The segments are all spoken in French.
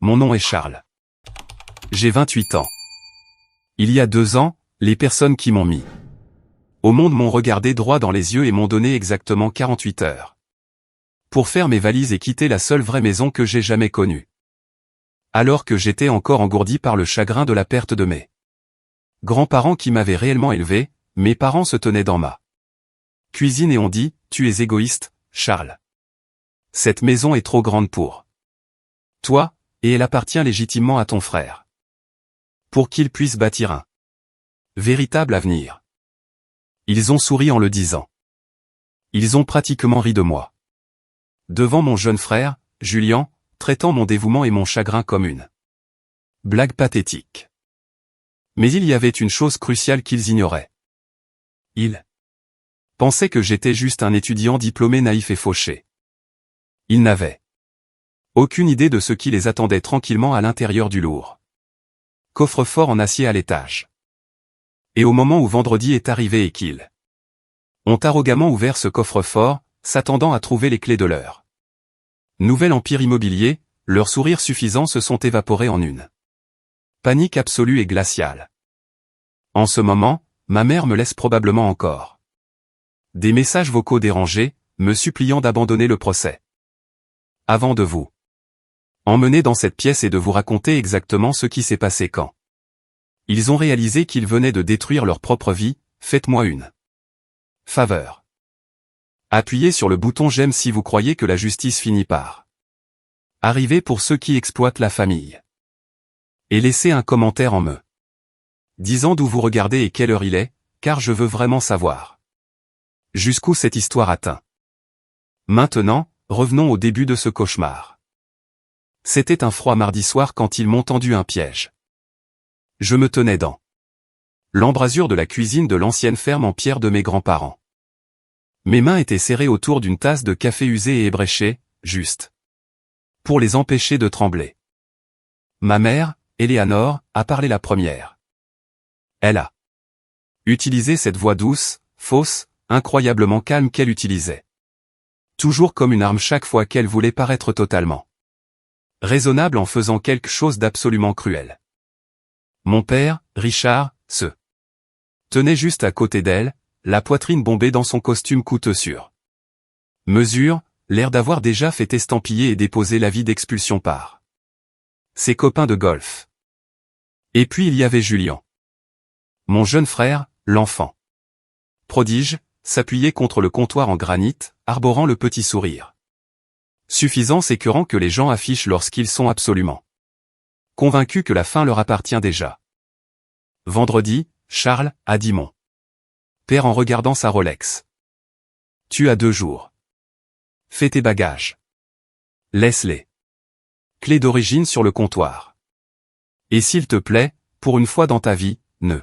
Mon nom est Charles. J'ai 28 ans. Il y a 2 ans, les personnes qui m'ont mis au monde m'ont regardé droit dans les yeux et m'ont donné exactement 48 heures pour faire mes valises et quitter la seule vraie maison que j'ai jamais connue. Alors que j'étais encore engourdi par le chagrin de la perte de mes grands-parents qui m'avaient réellement élevé, mes parents se tenaient dans ma cuisine et ont dit « Tu es égoïste, Charles. Cette maison est trop grande pour toi, et elle appartient légitimement à ton frère. Pour qu'il puisse bâtir un véritable avenir. » Ils ont souri en le disant. Ils ont pratiquement ri de moi. Devant mon jeune frère, Julien, traitant mon dévouement et mon chagrin comme une blague pathétique. Mais il y avait une chose cruciale qu'ils ignoraient. Ils pensaient que j'étais juste un étudiant diplômé naïf et fauché. Ils n'avaient aucune idée de ce qui les attendait tranquillement à l'intérieur du lourd coffre-fort en acier à l'étage. Et au moment où vendredi est arrivé et qu'ils ont arrogamment ouvert ce coffre-fort, s'attendant à trouver les clés de leur nouvel empire immobilier, leurs sourires suffisants se sont évaporés en une panique absolue et glaciale. En ce moment, ma mère me laisse probablement encore des messages vocaux dérangés, me suppliant d'abandonner le procès. Avant de vous emmener dans cette pièce et de vous raconter exactement ce qui s'est passé quand ils ont réalisé qu'ils venaient de détruire leur propre vie, faites-moi une faveur. Appuyez sur le bouton j'aime si vous croyez que la justice finit par arriver pour ceux qui exploitent la famille. Et laissez un commentaire en me disant d'où vous regardez et quelle heure il est, car je veux vraiment savoir jusqu'où cette histoire atteint. Maintenant, revenons au début de ce cauchemar. C'était un froid mardi soir quand ils m'ont tendu un piège. Je me tenais dans l'embrasure de la cuisine de l'ancienne ferme en pierre de mes grands-parents. Mes mains étaient serrées autour d'une tasse de café usé et ébréché, juste pour les empêcher de trembler. Ma mère, Éléanore, a parlé la première. Elle a utilisé cette voix douce, fausse, incroyablement calme qu'elle utilisait toujours comme une arme chaque fois qu'elle voulait paraître totalement raisonnable en faisant quelque chose d'absolument cruel. Mon père, Richard, se tenait juste à côté d'elle, la poitrine bombée dans son costume coûteux sur mesure, l'air d'avoir déjà fait estampiller et déposer l'avis d'expulsion par ses copains de golf. Et puis il y avait Julien. Mon jeune frère, l'enfant prodige, s'appuyait contre le comptoir en granit, arborant le petit sourire suffisant écœurant que les gens affichent lorsqu'ils sont absolument convaincus que la fin leur appartient déjà. Vendredi, Charles, a dit mon père en regardant sa Rolex. Tu as 2 jours. Fais tes bagages. Laisse-les clés d'origine sur le comptoir. Et s'il te plaît, pour une fois dans ta vie, ne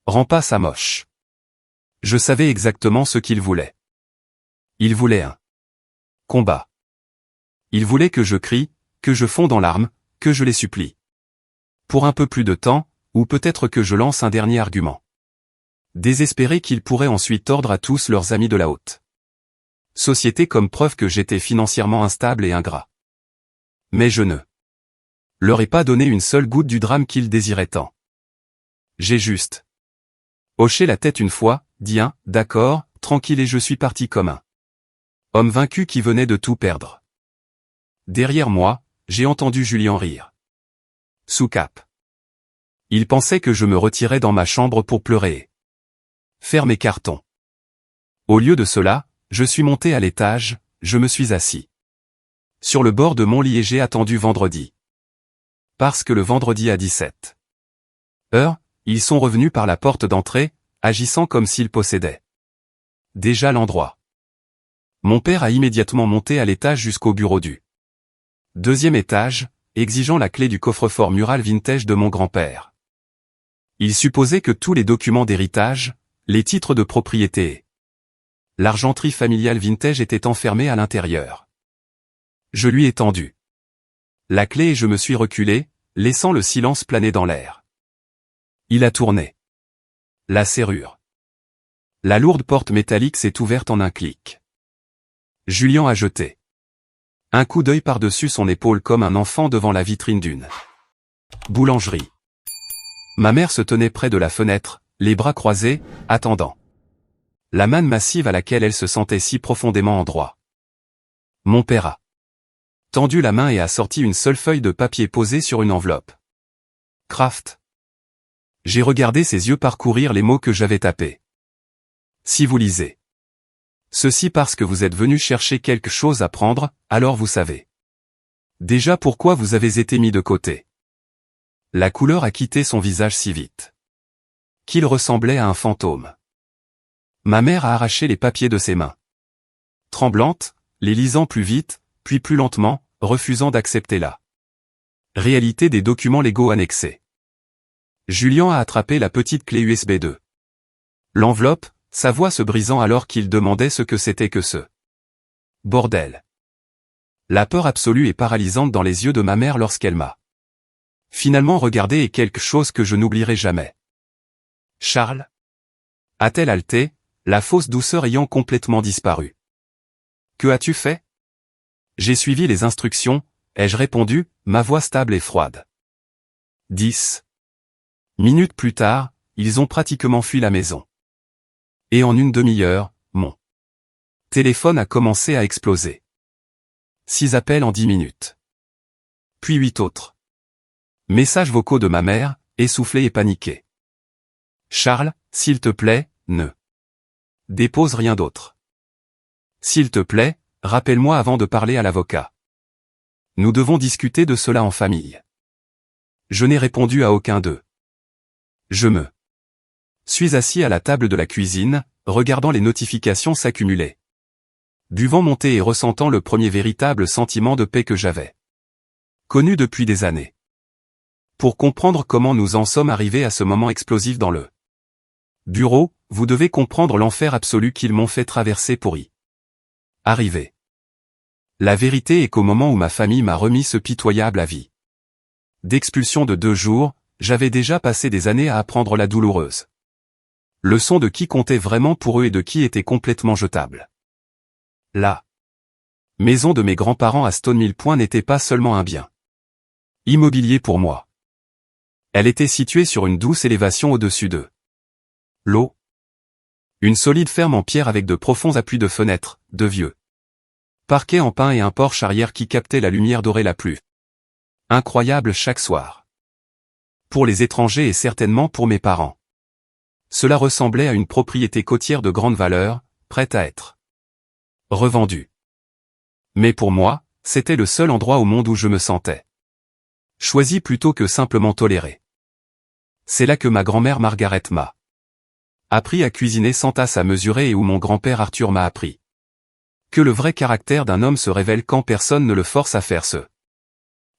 rends pas ça moche. Je savais exactement ce qu'il voulait. Il voulait un combat. Il voulait que je crie, que je fonde en larmes, que je les supplie. Pour un peu plus de temps, ou peut-être que je lance un dernier argument. Désespéré qu'ils pourraient ensuite tordre à tous leurs amis de la haute société comme preuve que j'étais financièrement instable et ingrat. Mais je ne leur ai pas donné une seule goutte du drame qu'ils désiraient tant. J'ai juste hoché la tête une fois, dit un, d'accord, tranquille et je suis parti comme un homme vaincu qui venait de tout perdre. Derrière moi, j'ai entendu Julien rire. Sous cape. Il pensait que je me retirais dans ma chambre pour pleurer. Faire mes cartons. Au lieu de cela, je suis monté à l'étage, je me suis assis sur le bord de mon lit et j'ai attendu vendredi. Parce que le vendredi à 17 heures, ils sont revenus par la porte d'entrée, agissant comme s'ils possédaient déjà l'endroit. Mon père a immédiatement monté à l'étage jusqu'au bureau du 2e étage, exigeant la clé du coffre-fort mural vintage de mon grand-père. Il supposait que tous les documents d'héritage, les titres de propriété et l'argenterie familiale vintage étaient enfermés à l'intérieur. Je lui ai tendu la clé et je me suis reculé, laissant le silence planer dans l'air. Il a tourné la serrure. La lourde porte métallique s'est ouverte en un clic. Julien a jeté Un coup d'œil par-dessus son épaule comme un enfant devant la vitrine d'une boulangerie. Ma mère se tenait près de la fenêtre, les bras croisés, attendant. La manne massive à laquelle elle se sentait si profondément en droit. Mon père a tendu la main et a sorti une seule feuille de papier posée sur une enveloppe. Kraft. J'ai regardé ses yeux parcourir les mots que j'avais tapés. Si vous lisez ceci parce que vous êtes venu chercher quelque chose à prendre, alors vous savez déjà pourquoi vous avez été mis de côté. La couleur a quitté son visage si vite qu'il ressemblait à un fantôme. Ma mère a arraché les papiers de ses mains tremblantes, les lisant plus vite, puis plus lentement, refusant d'accepter la réalité des documents légaux annexés. Julien a attrapé la petite clé USB 2. L'enveloppe, sa voix se brisant alors qu'il demandait ce que c'était que ce bordel. La peur absolue et paralysante dans les yeux de ma mère lorsqu'elle m'a finalement regardé est quelque chose que je n'oublierai jamais. Charles? A-t-elle haleté, la fausse douceur ayant complètement disparu. Que as-tu fait? J'ai suivi les instructions, ai-je répondu, ma voix stable et froide. 10 minutes plus tard, ils ont pratiquement fui la maison. Et en une demi-heure, mon téléphone a commencé à exploser. 6 appels en 10 minutes. Puis 8 autres. Messages vocaux de ma mère, essoufflée et paniquée. Charles, s'il te plaît, ne dépose rien d'autre. S'il te plaît, rappelle-moi avant de parler à l'avocat. Nous devons discuter de cela en famille. Je n'ai répondu à aucun d'eux. Je me suis assis à la table de la cuisine, regardant les notifications s'accumuler. Buvant mon thé et ressentant le premier véritable sentiment de paix que j'avais connu depuis des années. Pour comprendre comment nous en sommes arrivés à ce moment explosif dans le bureau, vous devez comprendre l'enfer absolu qu'ils m'ont fait traverser pour y arriver. La vérité est qu'au moment où ma famille m'a remis ce pitoyable avis d'expulsion de 2 jours, j'avais déjà passé des années à apprendre la douloureuse leçon de qui comptait vraiment pour eux et de qui était complètement jetable. La maison de mes grands-parents à Stone Mill Point n'était pas seulement un bien immobilier pour moi. Elle était située sur une douce élévation au-dessus de l'eau. Une solide ferme en pierre avec de profonds appuis de fenêtres, de vieux parquets en pin et un porche arrière qui captait la lumière dorée la plus incroyable chaque soir. Pour les étrangers et certainement pour mes parents. Cela ressemblait à une propriété côtière de grande valeur, prête à être revendue. Mais pour moi, c'était le seul endroit au monde où je me sentais choisi plutôt que simplement toléré. C'est là que ma grand-mère Margaret m'a appris à cuisiner sans tasse à mesurer et où mon grand-père Arthur m'a appris que le vrai caractère d'un homme se révèle quand personne ne le force à faire ce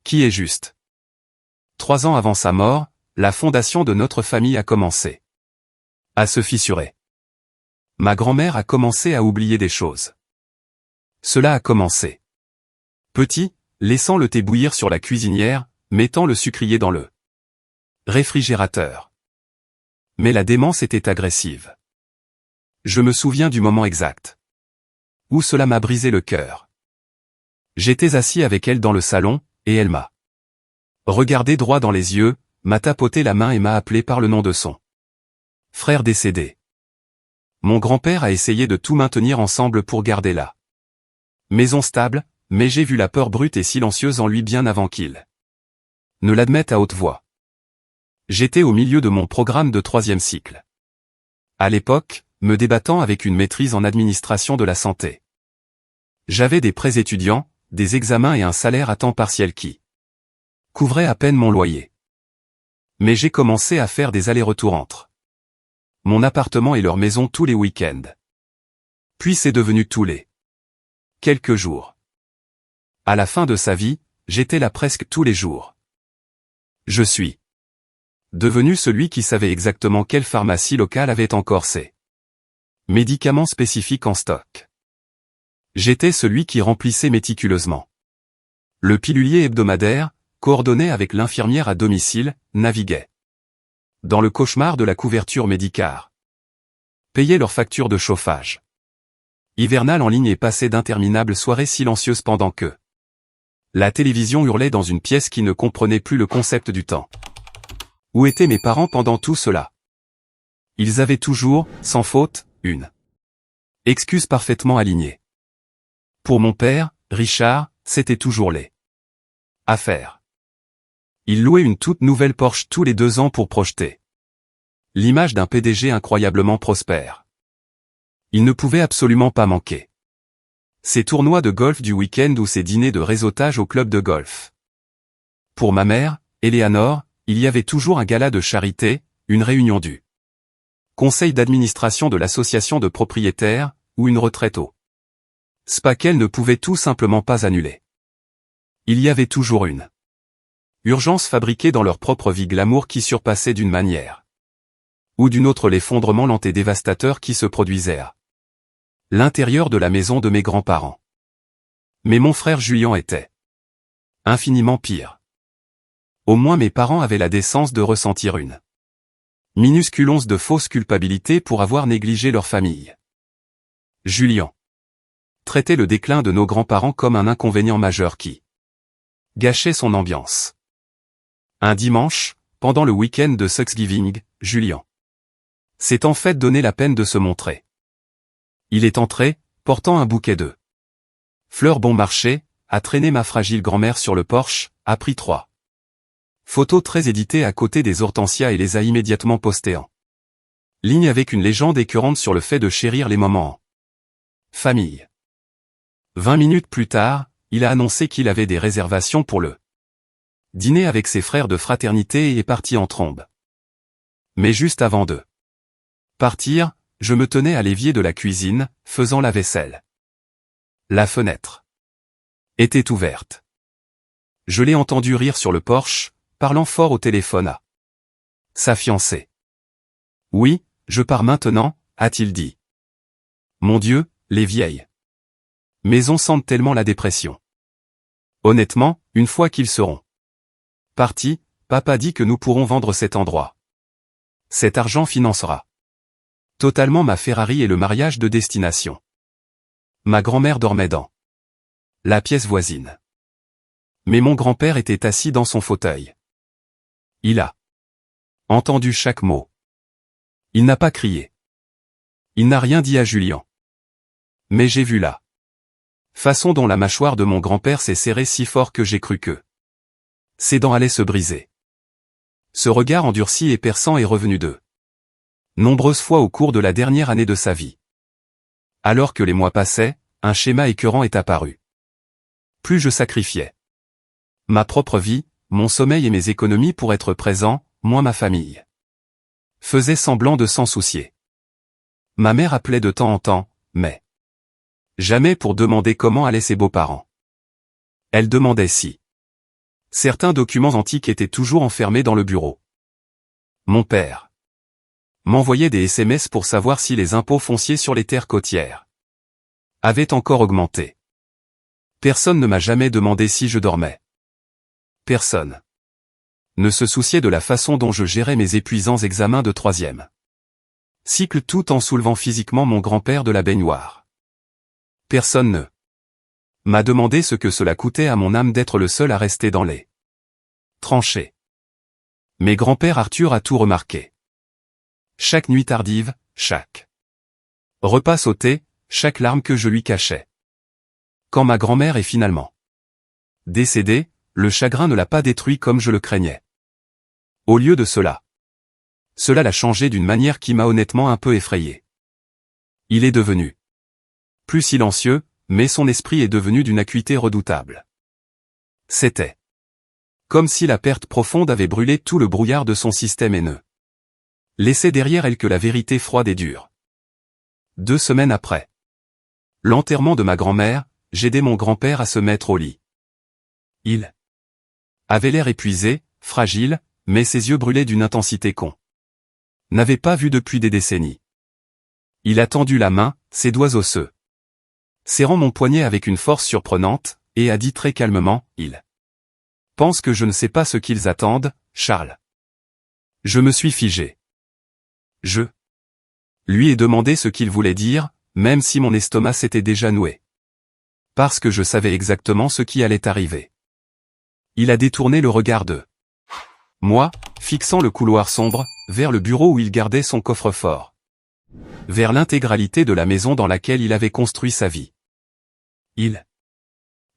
qui est juste. 3 ans avant sa mort, la fondation de notre famille a commencé à se fissurer. Ma grand-mère a commencé à oublier des choses. Cela a commencé petit, laissant le thé bouillir sur la cuisinière, mettant le sucrier dans le réfrigérateur. Mais la démence était agressive. Je me souviens du moment exact où cela m'a brisé le cœur. J'étais assis avec elle dans le salon, et elle m'a regardé droit dans les yeux, m'a tapoté la main et m'a appelé par le nom de son frère décédé. Mon grand-père a essayé de tout maintenir ensemble pour garder la maison stable, mais j'ai vu la peur brute et silencieuse en lui bien avant qu'il ne l'admette à haute voix. J'étais au milieu de mon programme de 3e cycle. À l'époque, me débattant avec une maîtrise en administration de la santé. J'avais des prêts étudiants, des examens et un salaire à temps partiel qui couvrait à peine mon loyer. Mais j'ai commencé à faire des allers-retours entre mon appartement et leur maison tous les week-ends. Puis c'est devenu tous les quelques jours. À la fin de sa vie, j'étais là presque tous les jours. Je suis devenu celui qui savait exactement quelle pharmacie locale avait encore ses médicaments spécifiques en stock. J'étais celui qui remplissait méticuleusement le pilulier hebdomadaire, coordonné avec l'infirmière à domicile, naviguait dans le cauchemar de la couverture médicale. Payait leurs factures de chauffage hivernal en ligne et passait d'interminables soirées silencieuses pendant que La télévision hurlait dans une pièce qui ne comprenait plus le concept du temps. Où étaient mes parents pendant tout cela? Ils avaient toujours, sans faute, une excuse parfaitement alignée. Pour mon père, Richard, c'était toujours les affaires. Il louait une toute nouvelle Porsche tous les 2 ans pour projeter l'image d'un PDG incroyablement prospère. Il ne pouvait absolument pas manquer ces tournois de golf du week-end ou ces dîners de réseautage au club de golf. Pour ma mère, Éléanore, il y avait toujours un gala de charité, une réunion du conseil d'administration de l'association de propriétaires, ou une retraite au spa qu'elle ne pouvait tout simplement pas annuler. Il y avait toujours une urgence fabriquée dans leur propre vie glamour qui surpassait d'une manière ou d'une autre l'effondrement lent et dévastateur qui se produisait à l'intérieur de la maison de mes grands-parents. Mais mon frère Julien était infiniment pire. Au moins mes parents avaient la décence de ressentir une minuscule once de fausse culpabilité pour avoir négligé leur famille. Julien traitait le déclin de nos grands-parents comme un inconvénient majeur qui gâchait son ambiance. Un dimanche, pendant le week-end de Thanksgiving, Julien s'est en fait donné la peine de se montrer. Il est entré, portant un bouquet de fleurs bon marché, a traîné ma fragile grand-mère sur le porche, a pris 3 photos très éditées à côté des hortensias et les a immédiatement postées en ligne avec une légende écœurante sur le fait de chérir les moments en famille. 20 minutes plus tard, il a annoncé qu'il avait des réservations pour le dîner avec ses frères de fraternité et est parti en trombe. Mais juste avant de partir, je me tenais à l'évier de la cuisine, faisant la vaisselle. La fenêtre était ouverte. Je l'ai entendu rire sur le porche, parlant fort au téléphone à sa fiancée. « Oui, je pars maintenant », a-t-il dit. Mon Dieu, les vieilles maisons sentent tellement la dépression. Honnêtement, une fois qu'ils seront partis, papa dit que nous pourrons vendre cet endroit. Cet argent financera totalement ma Ferrari et le mariage de destination. Ma grand-mère dormait dans la pièce voisine. Mais mon grand-père était assis dans son fauteuil. Il a entendu chaque mot. Il n'a pas crié. Il n'a rien dit à Julien. Mais j'ai vu la façon dont la mâchoire de mon grand-père s'est serrée si fort que j'ai cru que ses dents allaient se briser. Ce regard endurci et perçant est revenu de nombreuses fois au cours de la dernière année de sa vie. Alors que les mois passaient, un schéma écœurant est apparu. Plus je sacrifiais ma propre vie, mon sommeil et mes économies pour être présent, moins ma famille faisait semblant de s'en soucier. Ma mère appelait de temps en temps, mais jamais pour demander comment allaient ses beaux-parents. Elle demandait si certains documents antiques étaient toujours enfermés dans le bureau. Mon père m'envoyait des SMS pour savoir si les impôts fonciers sur les terres côtières avaient encore augmenté. Personne ne m'a jamais demandé si je dormais. Personne ne se souciait de la façon dont je gérais mes épuisants examens de 3e cycle tout en soulevant physiquement mon grand-père de la baignoire. Personne ne m'a demandé ce que cela coûtait à mon âme d'être le seul à rester dans les tranchées. Mais grand-père Arthur a tout remarqué. Chaque nuit tardive, chaque repas sauté, chaque larme que je lui cachais. Quand ma grand-mère est finalement décédée, le chagrin ne l'a pas détruit comme je le craignais. Au lieu de cela l'a changé d'une manière qui m'a honnêtement un peu effrayé. Il est devenu plus silencieux, mais son esprit est devenu d'une acuité redoutable. C'était comme si la perte profonde avait brûlé tout le brouillard de son système haineux. Laissait derrière elle que la vérité froide et dure. 2 semaines après l'enterrement de ma grand-mère, j'aidais mon grand-père à se mettre au lit. Il avait l'air épuisé, fragile, mais ses yeux brûlaient d'une intensité qu'on n'avait pas vue depuis des décennies. Il a tendu la main, ses doigts osseux serrant mon poignet avec une force surprenante, et a dit très calmement, « Ils pensent que je ne sais pas ce qu'ils attendent, Charles. » Je me suis figé. Je lui ai demandé ce qu'il voulait dire, même si mon estomac s'était déjà noué. Parce que je savais exactement ce qui allait arriver. Il a détourné le regard de moi, fixant le couloir sombre, vers le bureau où il gardait son coffre-fort. Vers l'intégralité de la maison dans laquelle il avait construit sa vie. Ils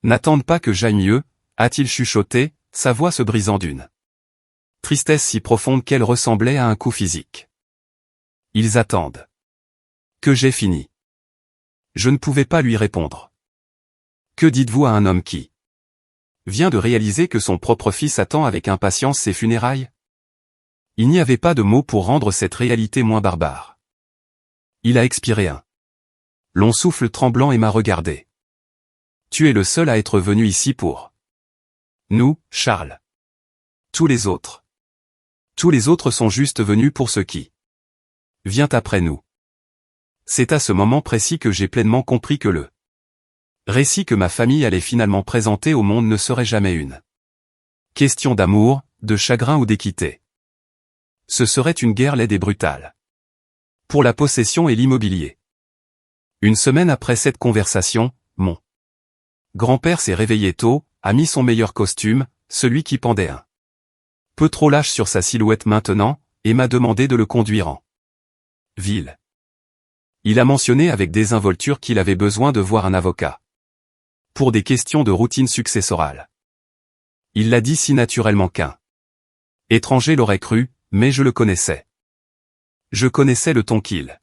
n'attendent pas que j'aille mieux, a-t-il chuchoté, sa voix se brisant d'une tristesse si profonde qu'elle ressemblait à un coup physique. Ils attendent que j'ai fini. Je ne pouvais pas lui répondre. Que dites-vous à un homme qui vient de réaliser que son propre fils attend avec impatience ses funérailles? Il n'y avait pas de mots pour rendre cette réalité moins barbare. Il a expiré un long souffle tremblant et m'a regardé. Tu es le seul à être venu ici pour nous, Charles. Tous les autres sont juste venus pour ce qui vient après nous. C'est à ce moment précis que j'ai pleinement compris que le récit que ma famille allait finalement présenter au monde ne serait jamais une question d'amour, de chagrin ou d'équité. Ce serait une guerre laide et brutale. Pour la possession et l'immobilier. Une semaine après cette conversation, mon grand-père s'est réveillé tôt, a mis son meilleur costume, celui qui pendait un peu trop lâche sur sa silhouette maintenant, et m'a demandé de le conduire en ville. Il a mentionné avec désinvolture qu'il avait besoin de voir un avocat. Pour des questions de routine successorale. Il l'a dit si naturellement qu'un étranger l'aurait cru, mais je le connaissais. Je connaissais le ton qu'il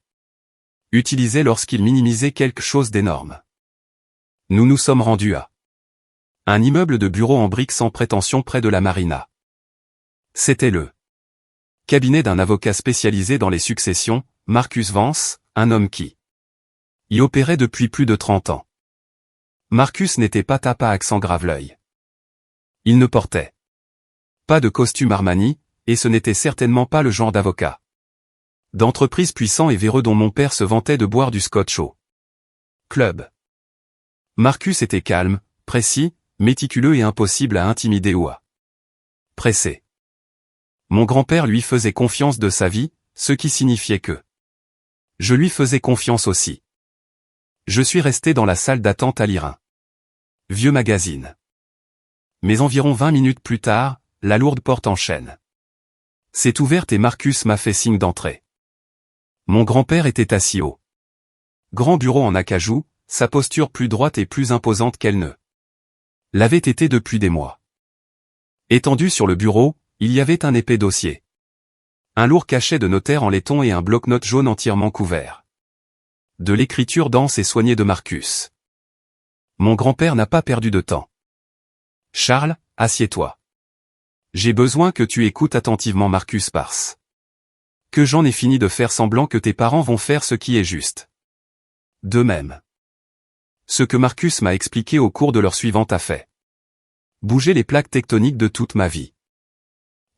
utilisait lorsqu'il minimisait quelque chose d'énorme. Nous nous sommes rendus à un immeuble de bureaux en briques sans prétention près de la marina. C'était le cabinet d'un avocat spécialisé dans les successions, Marcus Vance, un homme qui y opérait depuis plus de 30 ans. Marcus n'était pas tape à accent grave-l'œil. Il ne portait pas de costume Armani, et ce n'était certainement pas le genre d'avocat d'entreprise puissant et véreux dont mon père se vantait de boire du scotch au club. Marcus était calme, précis, méticuleux et impossible à intimider ou à presser. Mon grand-père lui faisait confiance de sa vie, ce qui signifiait que je lui faisais confiance aussi. Je suis resté dans la salle d'attente à lire un vieux magazine. Mais environ 20 minutes plus tard, la lourde porte en chêne s'est ouverte et Marcus m'a fait signe d'entrer. Mon grand-père était assis au grand bureau en acajou, sa posture plus droite et plus imposante qu'elle ne l'avait été depuis des mois. Étendu sur le bureau, il y avait un épais dossier. Un lourd cachet de notaire en laiton et un bloc-notes jaune entièrement couvert. De l'écriture dense et soignée de Marcus. Mon grand-père n'a pas perdu de temps. Charles, assieds-toi. J'ai besoin que tu écoutes attentivement Marcus parce que j'en ai fini de faire semblant que tes parents vont faire ce qui est juste. De même. Ce que Marcus m'a expliqué au cours de leur suivante a fait bouger les plaques tectoniques de toute ma vie.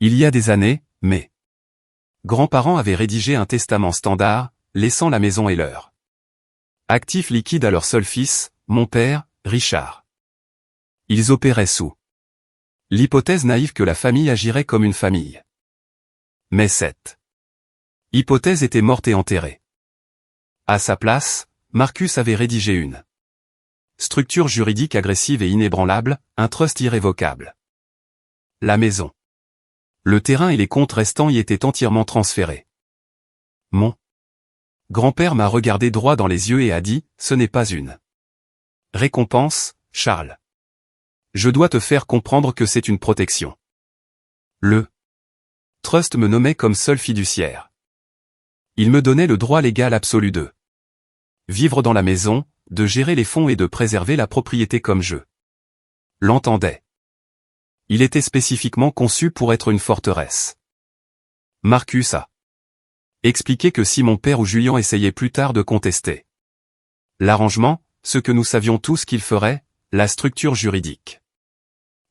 Il y a des années, mes grands-parents avaient rédigé un testament standard, laissant la maison et leur actif liquide à leur seul fils, mon père, Richard. Ils opéraient sous l'hypothèse naïve que la famille agirait comme une famille. Mais cette hypothèse était morte et enterrée. À sa place, Marcus avait rédigé une structure juridique agressive et inébranlable, un trust irrévocable. La maison, le terrain et les comptes restants y étaient entièrement transférés. Mon grand-père m'a regardé droit dans les yeux et a dit, ce n'est pas une récompense, Charles. Je dois te faire comprendre que c'est une protection. Le trust me nommait comme seul fiduciaire. Il me donnait le droit légal absolu de vivre dans la maison, de gérer les fonds et de préserver la propriété comme je l'entendais. Il était spécifiquement conçu pour être une forteresse. Marcus a expliqué que si mon père ou Julien essayait plus tard de contester l'arrangement, ce que nous savions tous qu'il ferait, la structure juridique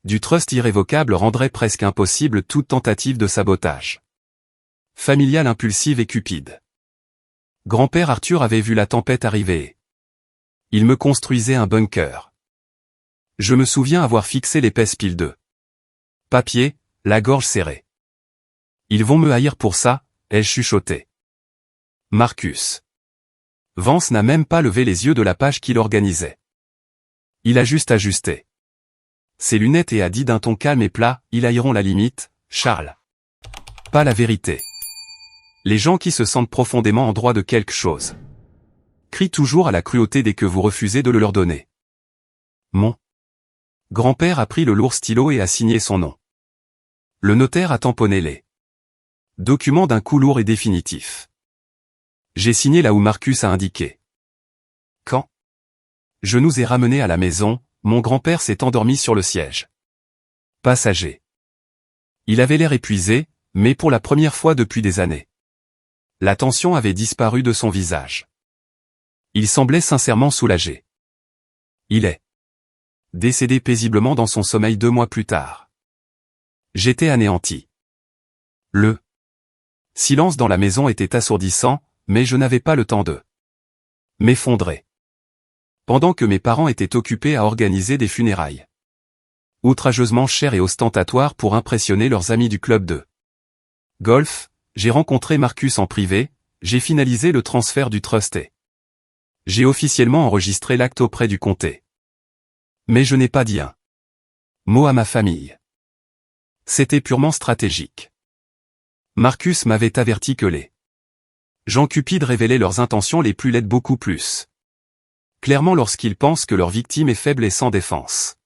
du trust irrévocable rendrait presque impossible toute tentative de sabotage familiale impulsive et cupide. Grand-père Arthur avait vu la tempête arriver et il me construisait un bunker. Je me souviens avoir fixé l'épaisse pile de papier, la gorge serrée. Ils vont me haïr pour ça, ai-je chuchoté. Marcus Vance n'a même pas levé les yeux de la page qu'il organisait. Il a juste ajusté ses lunettes et a dit d'un ton calme et plat, ils haïront la limite, Charles. Pas la vérité. Les gens qui se sentent profondément en droit de quelque chose crient toujours à la cruauté dès que vous refusez de le leur donner. Mon grand-père a pris le lourd stylo et a signé son nom. Le notaire a tamponné les documents d'un coup lourd et définitif. J'ai signé là où Marcus a indiqué. Quand je nous ai ramenés à la maison, mon grand-père s'est endormi sur le siège passager. Il avait l'air épuisé, mais pour la première fois depuis des années. La tension avait disparu de son visage. Il semblait sincèrement soulagé. Il est décédé paisiblement dans son sommeil 2 mois plus tard. J'étais anéanti. Le silence dans la maison était assourdissant, mais je n'avais pas le temps de m'effondrer. Pendant que mes parents étaient occupés à organiser des funérailles outrageusement chères et ostentatoires pour impressionner leurs amis du club de golf, j'ai rencontré Marcus en privé, j'ai finalisé le transfert du trust et j'ai officiellement enregistré l'acte auprès du comté. Mais je n'ai pas dit un mot à ma famille. C'était purement stratégique. Marcus m'avait averti que les gens cupides révélaient leurs intentions les plus laides beaucoup plus clairement lorsqu'ils pensent que leur victime est faible et sans défense.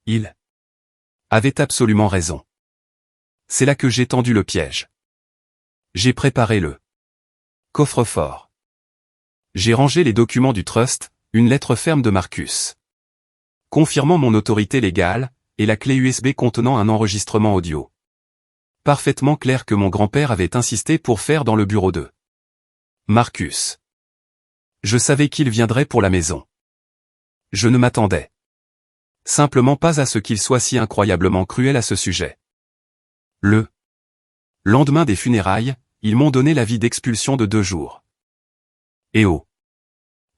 Il avait absolument raison. C'est là que j'ai tendu le piège. J'ai préparé le coffre-fort. J'ai rangé les documents du trust, une lettre ferme de Marcus confirmant mon autorité légale, et la clé USB contenant un enregistrement audio parfaitement clair que mon grand-père avait insisté pour faire dans le bureau de Marcus. Je savais qu'il viendrait pour la maison. Je ne m'attendais simplement pas à ce qu'il soit si incroyablement cruel à ce sujet. Le lendemain des funérailles, ils m'ont donné l'avis d'expulsion de 2 jours. Et au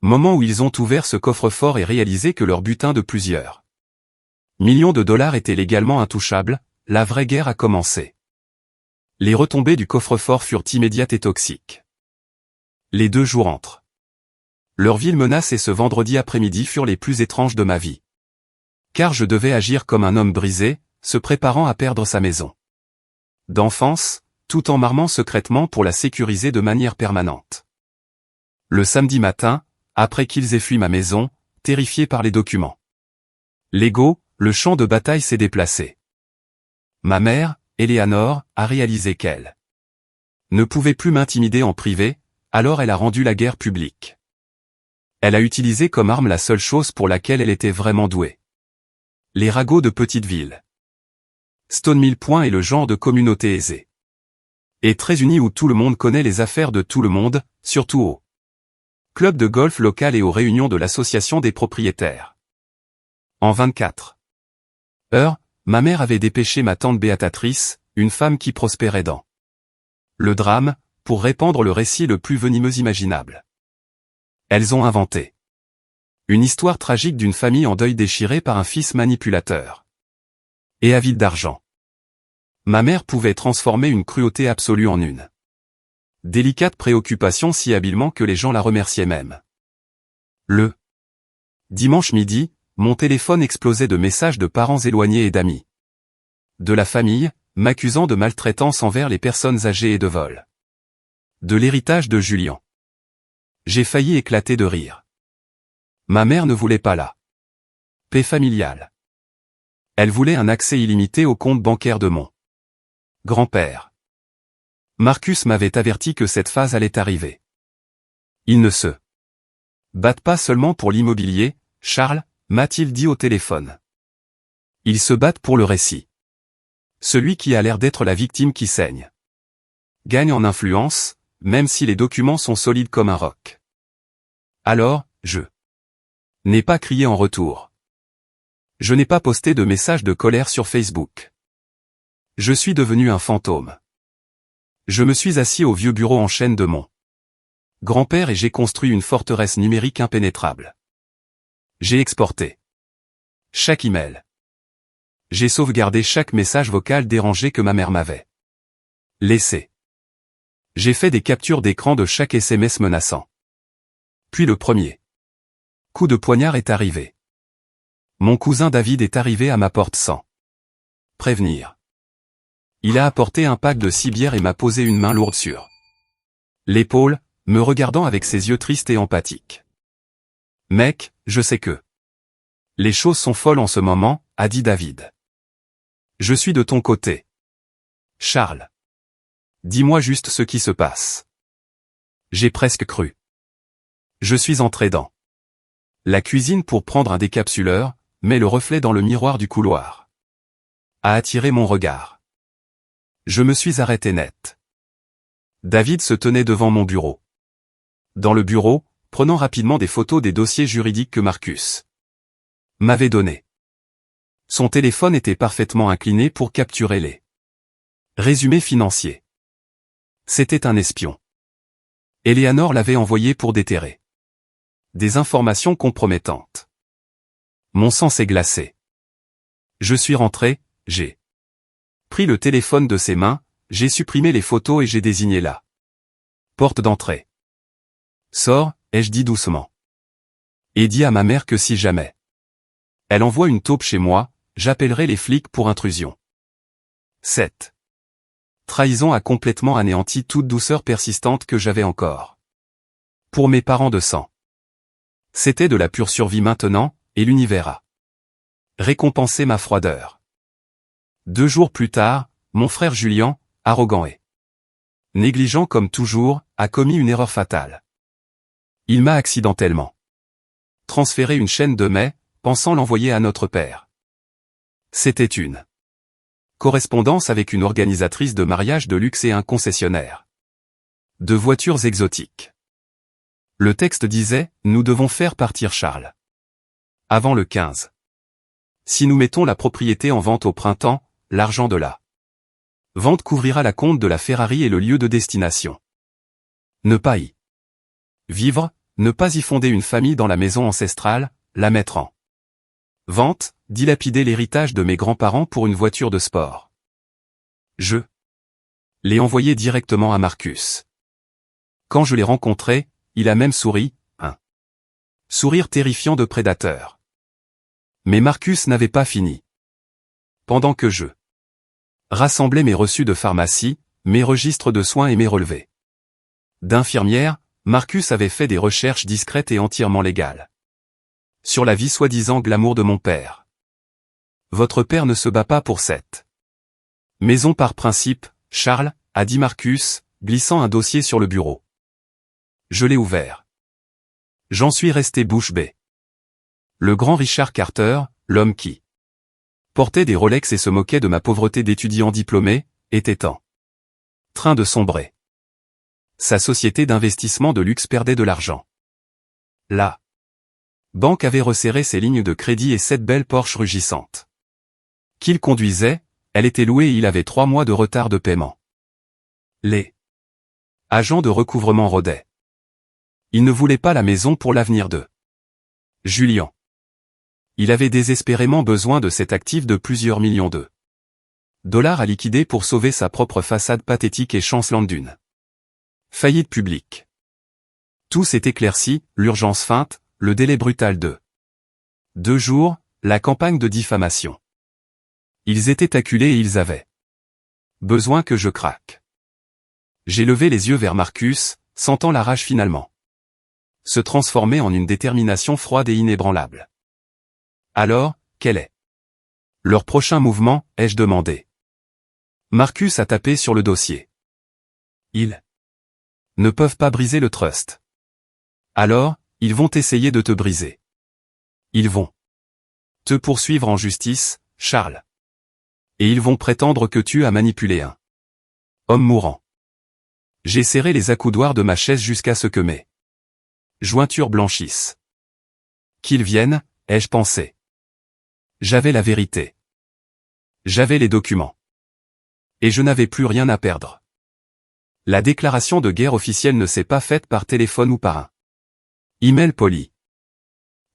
moment où ils ont ouvert ce coffre-fort et réalisé que leur butin de plusieurs millions de dollars était légalement intouchable, la vraie guerre a commencé. Les retombées du coffre-fort furent immédiates et toxiques. Les 2 jours entre leur ville menace et ce vendredi après-midi furent les plus étranges de ma vie. Car je devais agir comme un homme brisé, se préparant à perdre sa maison d'enfance, tout en m'armant secrètement pour la sécuriser de manière permanente. Le samedi matin, après qu'ils aient fui ma maison, terrifié par les documents légaux, le champ de bataille s'est déplacé. Ma mère, Eleanor, a réalisé qu'elle ne pouvait plus m'intimider en privé, alors elle a rendu la guerre publique. Elle a utilisé comme arme la seule chose pour laquelle elle était vraiment douée. Les ragots de petite ville. Stone Mill Point est le genre de communauté aisée et très unie où tout le monde connaît les affaires de tout le monde, surtout au club de golf local et aux réunions de l'association des propriétaires. En 24 heures, ma mère avait dépêché ma tante Béatatrice, une femme qui prospérait dans le drame, pour répandre le récit le plus venimeux imaginable. Elles ont inventé une histoire tragique d'une famille en deuil déchirée par un fils manipulateur et avide d'argent. Ma mère pouvait transformer une cruauté absolue en une délicate préoccupation si habilement que les gens la remerciaient même. Le dimanche midi, mon téléphone explosait de messages de parents éloignés et d'amis de la famille, m'accusant de maltraitance envers les personnes âgées et de vol de l'héritage de Julian. J'ai failli éclater de rire. Ma mère ne voulait pas la paix familiale. Elle voulait un accès illimité au compte bancaire de mon grand-père. Marcus m'avait averti que cette phase allait arriver. Ils ne se battent pas seulement pour l'immobilier, Charles, m'a-t-il dit au téléphone. Ils se battent pour le récit. Celui qui a l'air d'être la victime qui saigne gagne en influence, même si les documents sont solides comme un roc. Alors, je n'ai pas crié en retour. Je n'ai pas posté de message de colère sur Facebook. Je suis devenu un fantôme. Je me suis assis au vieux bureau en chêne de mon grand-père et j'ai construit une forteresse numérique impénétrable. J'ai exporté chaque email. J'ai sauvegardé chaque message vocal dérangé que ma mère m'avait laissé. J'ai fait des captures d'écran de chaque SMS menaçant. Puis le premier coup de poignard est arrivé. Mon cousin David est arrivé à ma porte sans prévenir. Il a apporté un pack de 6 bières et m'a posé une main lourde sur l'épaule, me regardant avec ses yeux tristes et empathiques. « Mec, je sais que les choses sont folles en ce moment, a dit David. Je suis de ton côté. Charles. Dis-moi juste ce qui se passe. J'ai presque cru. Je suis entré dans la cuisine pour prendre un décapsuleur, mais le reflet dans le miroir du couloir a attiré mon regard. Je me suis arrêté net. David se tenait devant mon bureau. Dans le bureau, prenant rapidement des photos des dossiers juridiques que Marcus m'avait donnés. Son téléphone était parfaitement incliné pour capturer les résumés financiers. C'était un espion. Eleanor l'avait envoyé pour déterrer des informations compromettantes. Mon sang s'est glacé. Je suis rentré, j'ai pris le téléphone de ses mains, j'ai supprimé les photos et j'ai désigné la porte d'entrée. Sors, ai-je dit doucement. Et dis à ma mère que si jamais elle envoie une taupe chez moi, j'appellerai les flics pour intrusion. 7. Trahison a complètement anéanti toute douceur persistante que j'avais encore pour mes parents de sang. C'était de la pure survie maintenant, et l'univers a récompensé ma froideur. 2 jours plus tard, mon frère Julien, arrogant et négligent comme toujours, a commis une erreur fatale. Il m'a accidentellement transféré une chaîne de mai, pensant l'envoyer à notre père. C'était une correspondance avec une organisatrice de mariage de luxe et un concessionnaire de voitures exotiques. Le texte disait « Nous devons faire partir Charles avant le 15. Si nous mettons la propriété en vente au printemps, l'argent de la vente couvrira la compte de la Ferrari et le lieu de destination. Ne pas y vivre, ne pas y fonder une famille dans la maison ancestrale, la mettre en vente, dilapider l'héritage de mes grands-parents pour une voiture de sport. Je l'ai envoyé directement à Marcus. Quand je l'ai rencontré, il a même souri, un sourire terrifiant de prédateur. Mais Marcus n'avait pas fini. Pendant que je rassemblais mes reçus de pharmacie, mes registres de soins et mes relevés d'infirmière, Marcus avait fait des recherches discrètes et entièrement légales sur la vie soi-disant glamour de mon père. Votre père ne se bat pas pour cette maison par principe, Charles, a dit Marcus, glissant un dossier sur le bureau. Je l'ai ouvert. J'en suis resté bouche bée. Le grand Richard Carter, l'homme qui portait des Rolex et se moquait de ma pauvreté d'étudiant diplômé, était en train de sombrer. Sa société d'investissement de luxe perdait de l'argent. La banque avait resserré ses lignes de crédit et 7 belles Porsche rugissantes qu'il conduisait, elle était louée et il avait 3 mois de retard de paiement. Les agents de recouvrement rôdaient. Il ne voulait pas la maison pour l'avenir de Julien. Il avait désespérément besoin de cet actif de plusieurs millions de dollars à liquider pour sauver sa propre façade pathétique et chancelante d'une faillite publique. Tout s'est éclairci, l'urgence feinte, le délai brutal de 2 jours, la campagne de diffamation. Ils étaient acculés et ils avaient besoin que je craque. J'ai levé les yeux vers Marcus, sentant la rage finalement se transformer en une détermination froide et inébranlable. Alors, quel est leur prochain mouvement, ai-je demandé. Marcus a tapé sur le dossier. Ils ne peuvent pas briser le trust. Alors, ils vont essayer de te briser. Ils vont te poursuivre en justice, Charles. Et ils vont prétendre que tu as manipulé un homme mourant. J'ai serré les accoudoirs de ma chaise jusqu'à ce que mes jointures blanchissent. Qu'ils viennent, ai-je pensé. J'avais la vérité. J'avais les documents. Et je n'avais plus rien à perdre. La déclaration de guerre officielle ne s'est pas faite par téléphone ou par un email poli.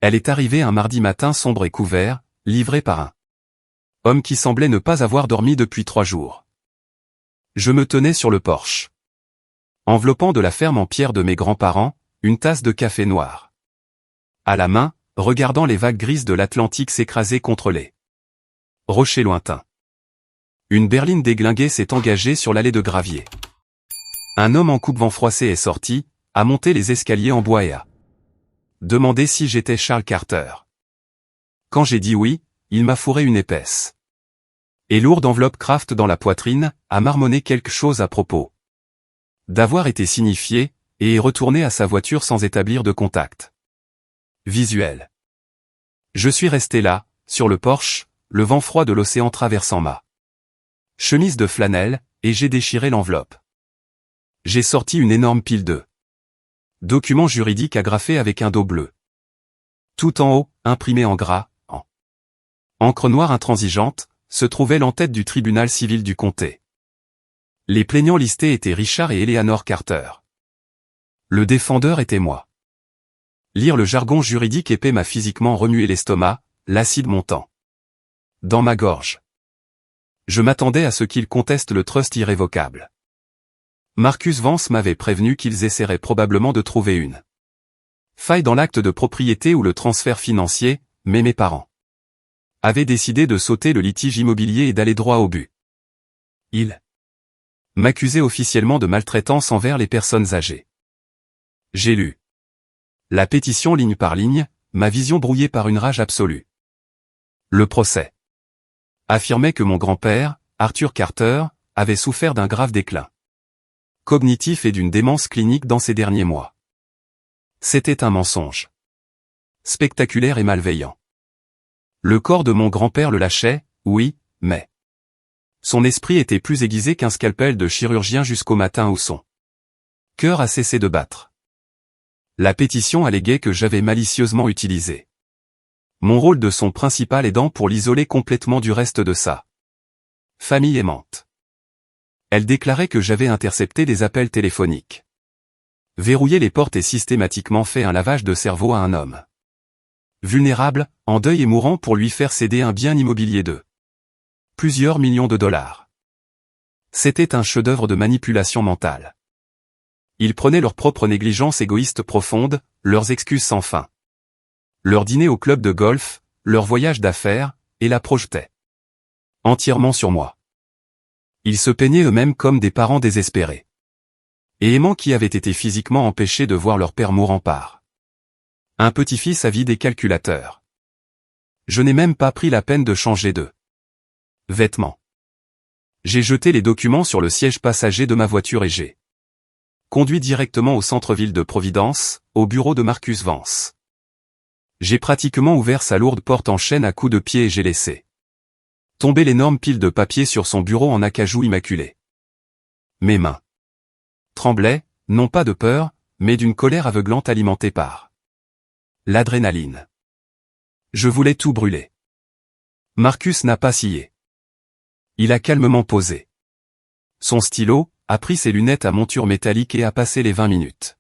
Elle est arrivée un mardi matin sombre et couvert, livrée par un homme qui semblait ne pas avoir dormi depuis 3 jours. Je me tenais sur le porche, enveloppant de la ferme en pierre de mes grands-parents, une tasse de café noir à la main, regardant les vagues grises de l'Atlantique s'écraser contre les rochers lointains. Une berline déglinguée s'est engagée sur l'allée de gravier. Un homme en coupe-vent froissé est sorti, a monté les escaliers en bois et a demandé si j'étais Charles Carter. Quand j'ai dit oui, il m'a fourré une épaisse et lourde enveloppe Kraft dans la poitrine, a marmonné quelque chose à propos d'avoir été signifié, et est retourné à sa voiture sans établir de contact visuel. Je suis resté là, sur le porche, le vent froid de l'océan traversant ma chemise de flanelle, et j'ai déchiré l'enveloppe. J'ai sorti une énorme pile de documents juridiques agrafés avec un dos bleu. Tout en haut, imprimé en gras, en encre noire intransigeante, se trouvait l'entête du tribunal civil du comté. Les plaignants listés étaient Richard et Eleanor Carter. Le défendeur était moi. Lire le jargon juridique épais m'a physiquement remué l'estomac, l'acide montant dans ma gorge. Je m'attendais à ce qu'ils contestent le trust irrévocable. Marcus Vance m'avait prévenu qu'ils essaieraient probablement de trouver une faille dans l'acte de propriété ou le transfert financier, mais mes parents avaient décidé de sauter le litige immobilier et d'aller droit au but. Ils m'accusaient officiellement de maltraitance envers les personnes âgées. J'ai lu la pétition ligne par ligne, ma vision brouillée par une rage absolue. Le procès affirmait que mon grand-père, Arthur Carter, avait souffert d'un grave déclin cognitif et d'une démence clinique dans ces derniers mois. C'était un mensonge spectaculaire et malveillant. Le corps de mon grand-père le lâchait, oui, mais son esprit était plus aiguisé qu'un scalpel de chirurgien jusqu'au matin où son cœur a cessé de battre. La pétition alléguait que j'avais malicieusement utilisé mon rôle de son principal aidant pour l'isoler complètement du reste de sa famille aimante. Elle déclarait que j'avais intercepté des appels téléphoniques, verrouillé les portes et systématiquement fait un lavage de cerveau à un homme vulnérable, en deuil et mourant pour lui faire céder un bien immobilier de plusieurs millions de dollars. C'était un chef-d'œuvre de manipulation mentale. Ils prenaient leur propre négligence égoïste profonde, leurs excuses sans fin, leur dîner au club de golf, leur voyage d'affaires, et la projetaient entièrement sur moi. Ils se peignaient eux-mêmes comme des parents désespérés et aimants qui avaient été physiquement empêchés de voir leur père mourant par un petit-fils avide et calculateur. Je n'ai même pas pris la peine de changer de vêtements. J'ai jeté les documents sur le siège passager de ma voiture et j'ai conduit directement au centre-ville de Providence, au bureau de Marcus Vance. J'ai pratiquement ouvert sa lourde porte en chêne à coups de pied et j'ai laissé tomber l'énorme pile de papier sur son bureau en acajou immaculé. Mes mains tremblaient, non pas de peur, mais d'une colère aveuglante alimentée par l'adrénaline. Je voulais tout brûler. Marcus n'a pas scié. Il a calmement posé son stylo, a pris ses lunettes à monture métallique et a passé les 20 minutes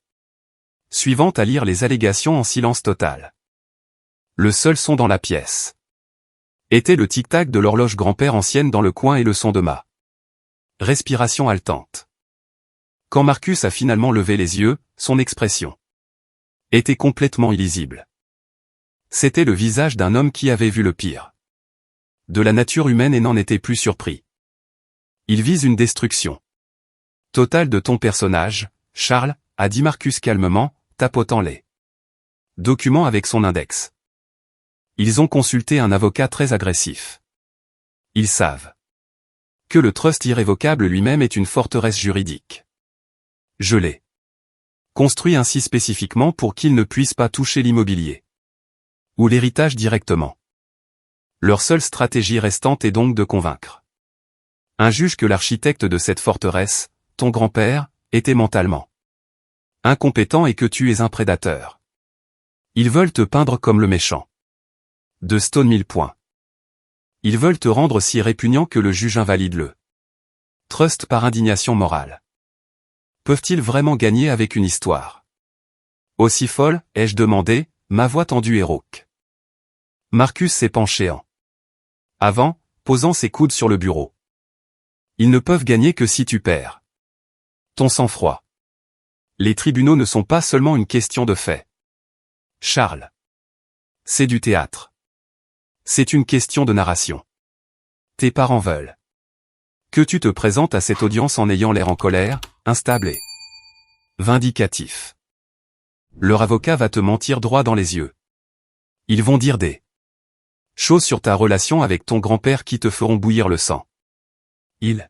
suivantes à lire les allégations en silence total. Le seul son dans la pièce était le tic-tac de l'horloge grand-père ancienne dans le coin et le son de ma respiration haletante. Quand Marcus a finalement levé les yeux, son expression était complètement illisible. C'était le visage d'un homme qui avait vu le pire de la nature humaine et n'en était plus surpris. Il vise une destruction totale de ton personnage, Charles, a dit Marcus calmement, tapotant les documents avec son index. Ils ont consulté un avocat très agressif. Ils savent que le trust irrévocable lui-même est une forteresse juridique. Je l'ai construit ainsi spécifiquement pour qu'ils ne puissent pas toucher l'immobilier ou l'héritage directement. Leur seule stratégie restante est donc de convaincre un juge que l'architecte de cette forteresse, ton grand-père, était mentalement incompétent et que tu es un prédateur. Ils veulent te peindre comme le méchant de Stone Mill. Ils veulent te rendre si répugnant que le juge invalide le trust par indignation morale. Peuvent-ils vraiment gagner avec une histoire aussi folle, ai-je demandé, ma voix tendue et rauque. Marcus s'est penché en avant, posant ses coudes sur le bureau. Ils ne peuvent gagner que si tu perds ton sang-froid. Les tribunaux ne sont pas seulement une question de fait. Charles. C'est du théâtre. C'est une question de narration. Tes parents veulent que tu te présentes à cette audience en ayant l'air en colère, instable et vindicatif. Leur avocat va te mentir droit dans les yeux. Ils vont dire des choses sur ta relation avec ton grand-père qui te feront bouillir le sang. Ils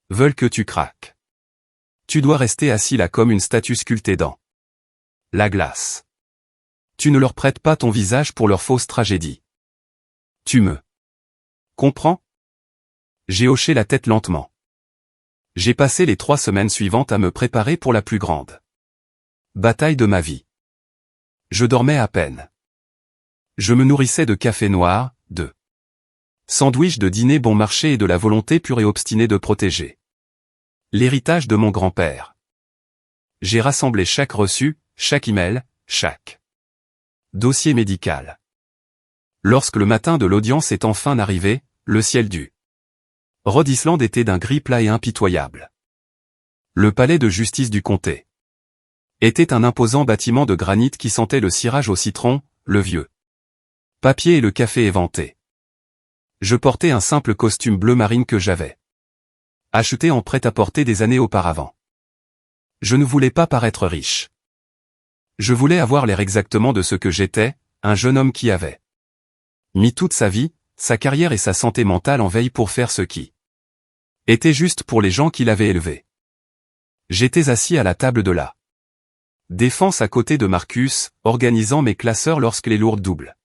veulent que tu craques. Tu dois rester assis là comme une statue sculptée dans la glace. Tu ne leur prêtes pas ton visage pour leur fausse tragédie. Tu me comprends? J'ai hoché la tête lentement. J'ai passé les 3 semaines suivantes à me préparer pour la plus grande bataille de ma vie. Je dormais à peine. Je me nourrissais de café noir, de sandwichs de dîner bon marché et de la volonté pure et obstinée de protéger l'héritage de mon grand-père. J'ai rassemblé chaque reçu, chaque email, chaque dossier médical. Lorsque le matin de l'audience est enfin arrivé, le ciel du Rhode Island était d'un gris plat et impitoyable. Le palais de justice du comté était un imposant bâtiment de granit qui sentait le cirage au citron, le vieux papier et le café éventé. Je portais un simple costume bleu marine que j'avais acheté en prêt-à-porter des années auparavant. Je ne voulais pas paraître riche. Je voulais avoir l'air exactement de ce que j'étais, un jeune homme qui avait mis toute sa vie, sa carrière et sa santé mentale en veille pour faire ce qui était juste pour les gens qui l'avaient élevé. J'étais assis à la table de la défense à côté de Marcus, organisant mes classeurs lorsque les lourdes doubles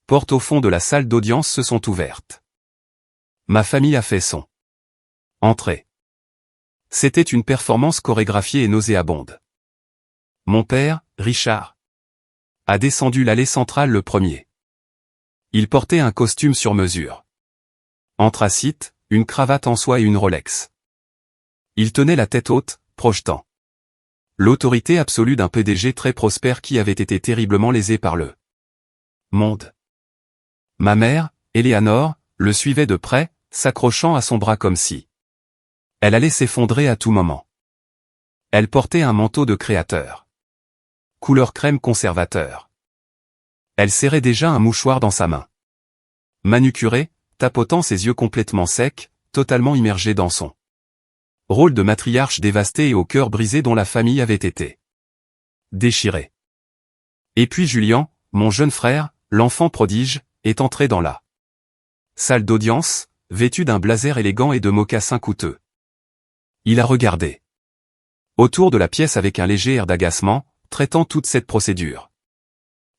portes au fond de la salle d'audience se sont ouvertes. Ma famille a fait son entrée. C'était une performance chorégraphiée et nauséabonde. Mon père, Richard, a descendu l'allée centrale le premier. Il portait un costume sur mesure. Anthracite, une cravate en soie et une Rolex. Il tenait la tête haute, projetant l'autorité absolue d'un PDG très prospère qui avait été terriblement lésé par le monde. Ma mère, Eleanor, le suivait de près, s'accrochant à son bras comme si elle allait s'effondrer à tout moment. Elle portait un manteau de créateur. Couleur crème conservateur. Elle serrait déjà un mouchoir dans sa main. Manucurée, tapotant ses yeux complètement secs, totalement immergée dans son rôle de matriarche dévastée et au cœur brisé dont la famille avait été déchirée. Et puis Julian, mon jeune frère, l'enfant prodige, est entré dans la salle d'audience, vêtu d'un blazer élégant et de mocassins coûteux. Il a regardé autour de la pièce avec un léger air d'agacement, traitant toute cette procédure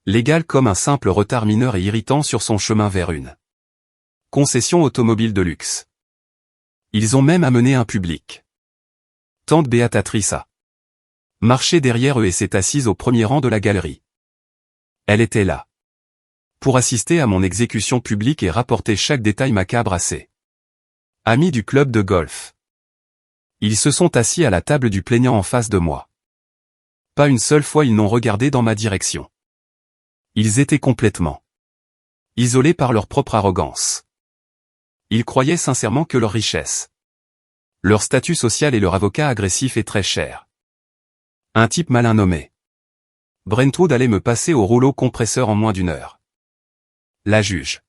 légale comme un simple retard mineur et irritant sur son chemin vers une concession automobile de luxe. Ils ont même amené un public. Tante Béatatrice a marché derrière eux et s'est assise au premier rang de la galerie. Elle était là pour assister à mon exécution publique et rapporter chaque détail macabre à ses amis du club de golf. Ils se sont assis à la table du plaignant en face de moi. Pas une seule fois ils n'ont regardé dans ma direction. Ils étaient complètement isolés par leur propre arrogance. Ils croyaient sincèrement que leur richesse, leur statut social et leur avocat agressif est très cher. Un type malin nommé Brentwood allait me passer au rouleau compresseur en moins d'1 heure. La juge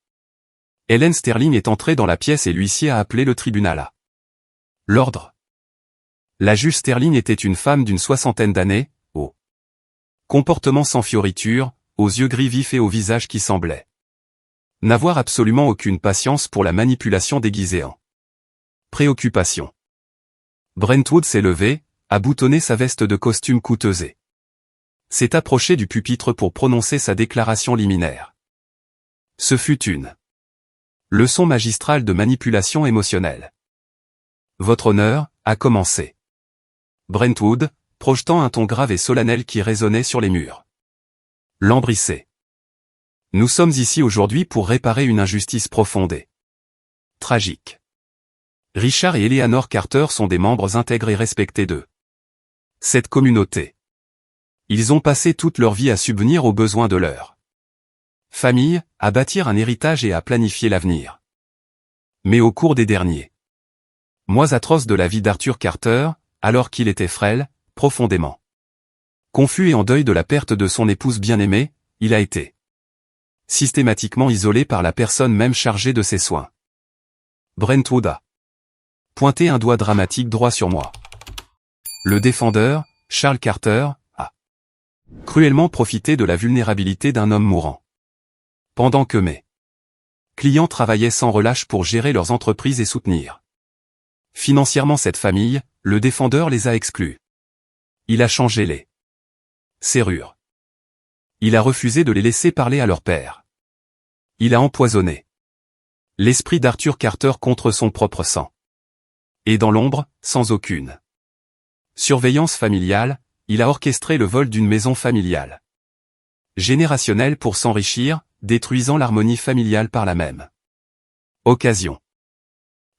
Helen Sterling est entrée dans la pièce et l'huissier a appelé le tribunal à l'ordre. La juge Sterling était une femme d'une 60aine d'années, au comportement sans fioriture, aux yeux gris vifs et au visage qui semblait n'avoir absolument aucune patience pour la manipulation déguisée en préoccupation. Brentwood s'est levé, a boutonné sa veste de costume coûteuse et s'est approché du pupitre pour prononcer sa déclaration liminaire. Ce fut une leçon magistrale de manipulation émotionnelle. Votre honneur, a commencé Brentwood, projetant un ton grave et solennel qui résonnait sur les murs. Lambrissé. Nous sommes ici aujourd'hui pour réparer une injustice profonde et tragique. Richard et Eleanor Carter sont des membres intègres et respectés de cette communauté. Ils ont passé toute leur vie à subvenir aux besoins de leur famille, à bâtir un héritage et à planifier l'avenir. Mais au cours des derniers mois atroces de la vie d'Arthur Carter, alors qu'il était frêle, profondément confus et en deuil de la perte de son épouse bien-aimée, il a été systématiquement isolé par la personne même chargée de ses soins. Brentwood a pointé un doigt dramatique droit sur moi. Le défendeur, Charles Carter, a cruellement profité de la vulnérabilité d'un homme mourant. Pendant que mes clients travaillaient sans relâche pour gérer leurs entreprises et soutenir financièrement cette famille, le défendeur les a exclus. Il a changé les serrures. Il a refusé de les laisser parler à leur père. Il a empoisonné l'esprit d'Arthur Carter contre son propre sang. Et dans l'ombre, sans aucune surveillance familiale, il a orchestré le vol d'une maison familiale générationnelle pour s'enrichir, détruisant l'harmonie familiale par la même occasion.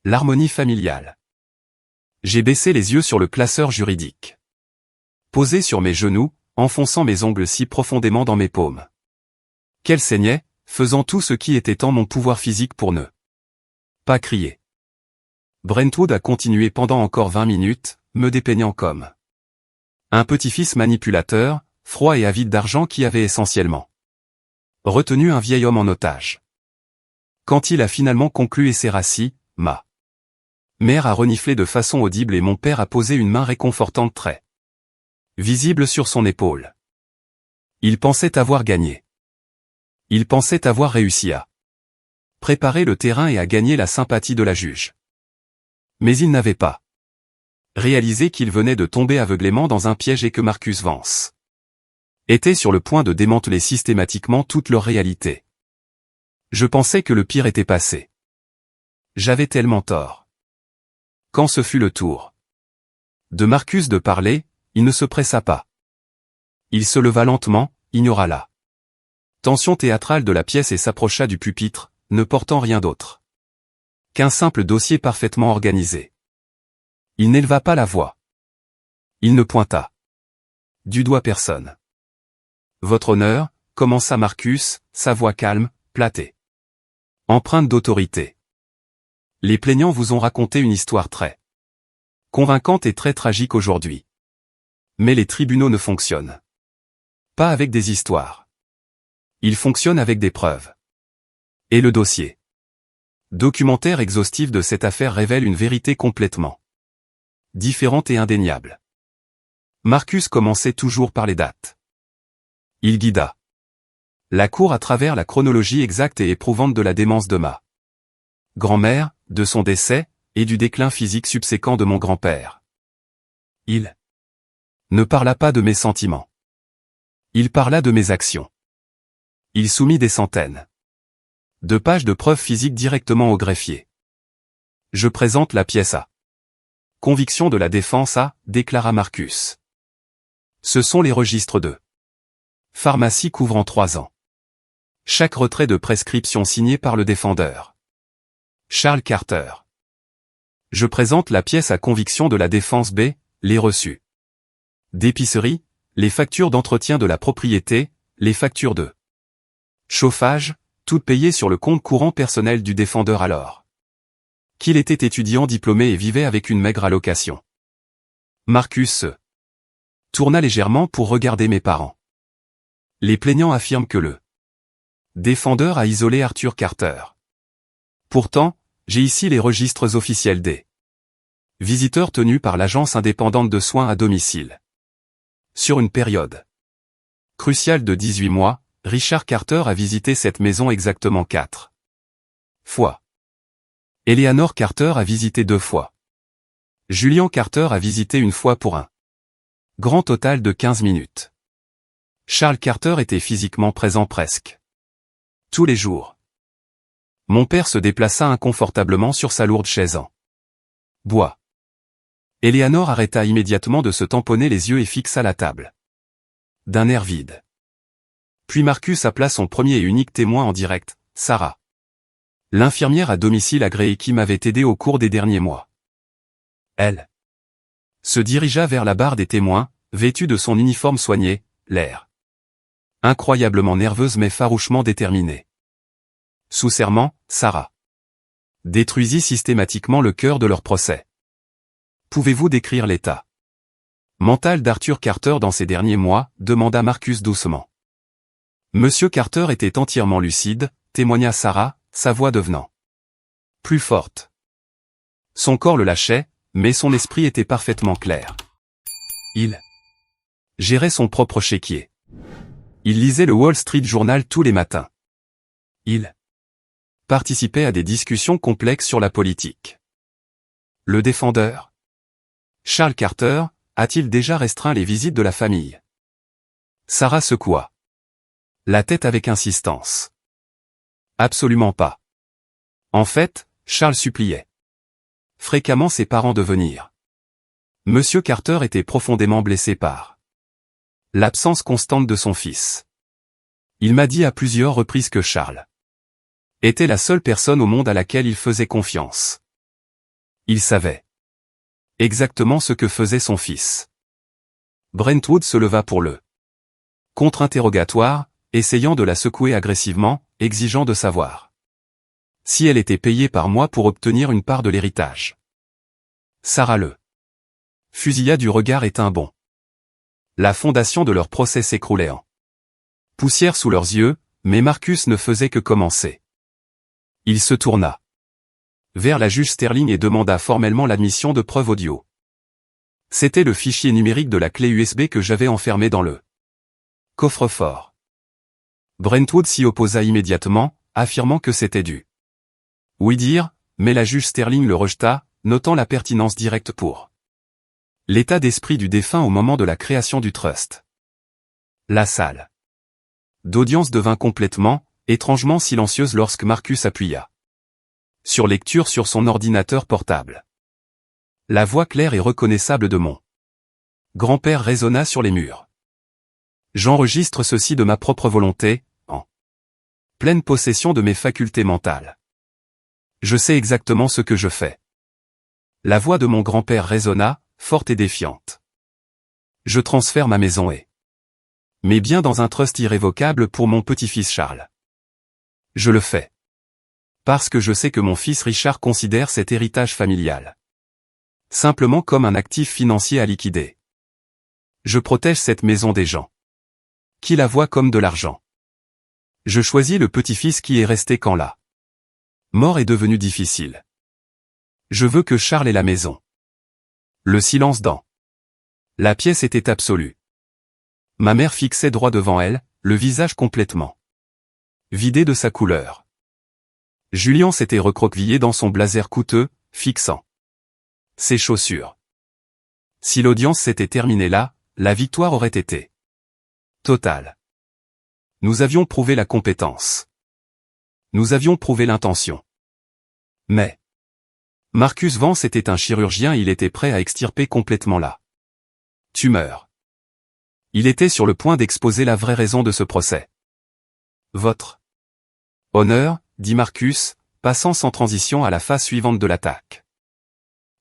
L'harmonie familiale. J'ai baissé les yeux sur le classeur juridique. Posé sur mes genoux, enfonçant mes ongles si profondément dans mes paumes qu'elles saignaient, faisant tout ce qui était en mon pouvoir physique pour ne pas crier. Brentwood a continué pendant encore 20 minutes, me dépeignant comme un petit-fils manipulateur, froid et avide d'argent qui avait essentiellement retenu un vieil homme en otage. Quand il a finalement conclu et s'est rassis, ma mère a reniflé de façon audible et mon père a posé une main réconfortante très visible sur son épaule. Il pensait avoir gagné. Il pensait avoir réussi à préparer le terrain et à gagner la sympathie de la juge. Mais il n'avait pas réalisé qu'il venait de tomber aveuglément dans un piège et que Marcus Vance était sur le point de démanteler systématiquement toute leur réalité. Je pensais que le pire était passé. J'avais tellement tort. Quand ce fut le tour de Marcus de parler, il ne se pressa pas. Il se leva lentement, ignora la tension théâtrale de la pièce et s'approcha du pupitre, ne portant rien d'autre qu'un simple dossier parfaitement organisé. Il n'éleva pas la voix. Il ne pointa du doigt personne. Votre honneur, commença Marcus, sa voix calme, platée, empreinte d'autorité. Les plaignants vous ont raconté une histoire très convaincante et très tragique aujourd'hui. Mais les tribunaux ne fonctionnent pas avec des histoires. Ils fonctionnent avec des preuves. Et le dossier documentaire exhaustif de cette affaire révèle une vérité complètement différente et indéniable. Marcus commençait toujours par les dates. Il guida la cour à travers la chronologie exacte et éprouvante de la démence de ma grand-mère, de son décès, et du déclin physique subséquent de mon grand-père. Il ne parla pas de mes sentiments. Il parla de mes actions. Il soumit des centaines de pages de preuves physiques directement au greffier. Je présente la pièce A. Conviction de la défense A, déclara Marcus. Ce sont les registres de pharmacie couvrant 3 ans. Chaque retrait de prescription signé par le défendeur. Charles Carter. Je présente la pièce à conviction de la défense B, les reçus d'épicerie, les factures d'entretien de la propriété, les factures de chauffage, toutes payées sur le compte courant personnel du défendeur alors qu'il était étudiant diplômé et vivait avec une maigre allocation. Marcus se tourna légèrement pour regarder mes parents. Les plaignants affirment que le défendeur a isolé Arthur Carter. Pourtant, j'ai ici les registres officiels des visiteurs tenus par l'agence indépendante de soins à domicile. Sur une période cruciale de 18 mois, Richard Carter a visité cette maison exactement 4 fois. Eleanor Carter a visité 2 fois. Julian Carter a visité 1 fois pour un grand total de 15 minutes. Charles Carter était physiquement présent presque tous les jours. Mon père se déplaça inconfortablement sur sa lourde chaise en bois. Eleanor arrêta immédiatement de se tamponner les yeux et fixa la table d'un air vide. Puis Marcus appela son premier et unique témoin en direct, Sarah. L'infirmière à domicile agréée qui m'avait aidé au cours des derniers mois. Elle se dirigea vers la barre des témoins, vêtue de son uniforme soigné, l'air incroyablement nerveuse mais farouchement déterminée. Sous serment, Sarah détruisit systématiquement le cœur de leur procès. Pouvez-vous décrire l'état mental d'Arthur Carter dans ces derniers mois, demanda Marcus doucement. Monsieur Carter était entièrement lucide, témoigna Sarah, sa voix devenant plus forte. Son corps le lâchait, mais son esprit était parfaitement clair. Il gérait son propre chéquier. Il lisait le Wall Street Journal tous les matins. Il participait à des discussions complexes sur la politique. Le défendeur Charles Carter a-t-il déjà restreint les visites de la famille? Sarah secoua la tête avec insistance. Absolument pas. En fait, Charles suppliait fréquemment ses parents de venir. Monsieur Carter était profondément blessé par l'absence constante de son fils. Il m'a dit à plusieurs reprises que Charles était la seule personne au monde à laquelle il faisait confiance. Il savait exactement ce que faisait son fils. Brentwood se leva pour le contre-interrogatoire, essayant de la secouer agressivement, exigeant de savoir si elle était payée par moi pour obtenir une part de l'héritage. Sarah le fusilla du regard et tint bon. La fondation de leur procès s'écroulait en poussière sous leurs yeux, mais Marcus ne faisait que commencer. Il se tourna vers la juge Sterling et demanda formellement l'admission de preuves audio. C'était le fichier numérique de la clé USB que j'avais enfermé dans le coffre-fort. Brentwood s'y opposa immédiatement, affirmant que c'était du oui dire, mais la juge Sterling le rejeta, notant la pertinence directe pour l'état d'esprit du défunt au moment de la création du trust. La salle d'audience devint complètement, étrangement silencieuse lorsque Marcus appuya sur lecture sur son ordinateur portable. La voix claire et reconnaissable de mon grand-père résonna sur les murs. J'enregistre ceci de ma propre volonté, en pleine possession de mes facultés mentales. Je sais exactement ce que je fais. La voix de mon grand-père résonna, forte et défiante. Je transfère ma maison et mes biens dans un trust irrévocable pour mon petit-fils Charles. Je le fais parce que je sais que mon fils Richard considère cet héritage familial simplement comme un actif financier à liquider. Je protège cette maison des gens qui la voient comme de l'argent. Je choisis le petit-fils qui est resté quand la mort est devenue difficile. Je veux que Charles ait la maison. Le silence dans la pièce était absolu. Ma mère fixait droit devant elle, le visage complètement vidé de sa couleur. Julien s'était recroquevillé dans son blazer coûteux, fixant ses chaussures. Si l'audience s'était terminée là, la victoire aurait été totale. Nous avions prouvé la compétence. Nous avions prouvé l'intention. Mais Marcus Vance était un chirurgien et il était prêt à extirper complètement la tumeur. Il était sur le point d'exposer la vraie raison de ce procès. Votre honneur, dit Marcus, passant sans transition à la phase suivante de l'attaque.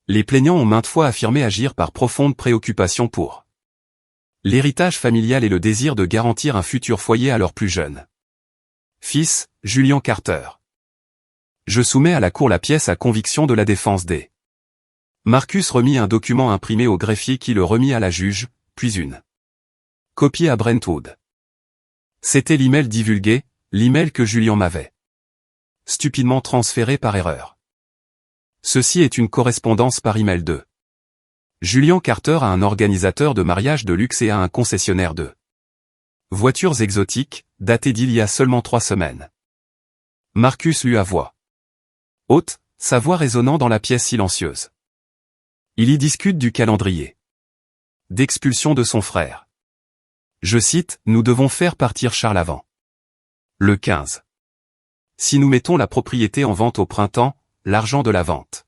Les plaignants ont maintes fois affirmé agir par profonde préoccupation pour l'héritage familial et le désir de garantir un futur foyer à leur plus jeune fils, Julien Carter. Je soumets à la cour la pièce à conviction de la défense des. Marcus remit un document imprimé au greffier qui le remit à la juge, puis une copie à Brentwood. C'était l'email divulgué, l'email que Julien m'avait stupidement transféré par erreur. Ceci est une correspondance par email de Julien Carter à un organisateur de mariage de luxe et à un concessionnaire de voitures exotiques, daté d'il y a seulement 3 semaines. Marcus lut à voix haute, sa voix résonnant dans la pièce silencieuse. Il y discute du calendrier d'expulsion de son frère. Je cite, nous devons faire partir Charles avant le 15. Si nous mettons la propriété en vente au printemps, l'argent de la vente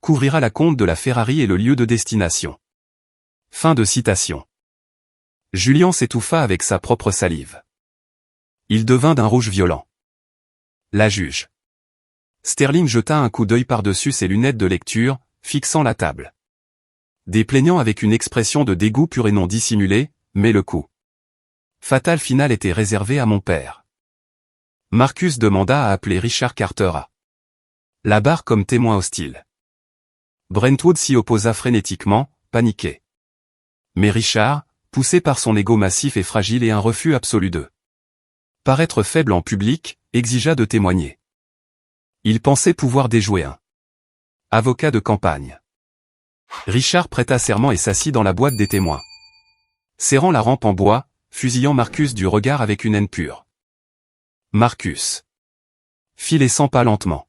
couvrira la compte de la Ferrari et le lieu de destination. Fin de citation. Julien s'étouffa avec sa propre salive. Il devint d'un rouge violent. La juge Sterling jeta un coup d'œil par-dessus ses lunettes de lecture, fixant la table des plaignants avec une expression de dégoût pur et non dissimulé, mais le coup fatal final était réservé à mon père. Marcus demanda à appeler Richard Carter à la barre comme témoin hostile. Brentwood s'y opposa frénétiquement, paniqué. Mais Richard, poussé par son ego massif et fragile et un refus absolu de Paraître faible en public, exigea de témoigner. Il pensait pouvoir déjouer un avocat de campagne. Richard prêta serment et s'assit dans la boîte des témoins. Serrant la rampe en bois, fusillant Marcus du regard avec une haine pure. Marcus fit les 100 pas lentement.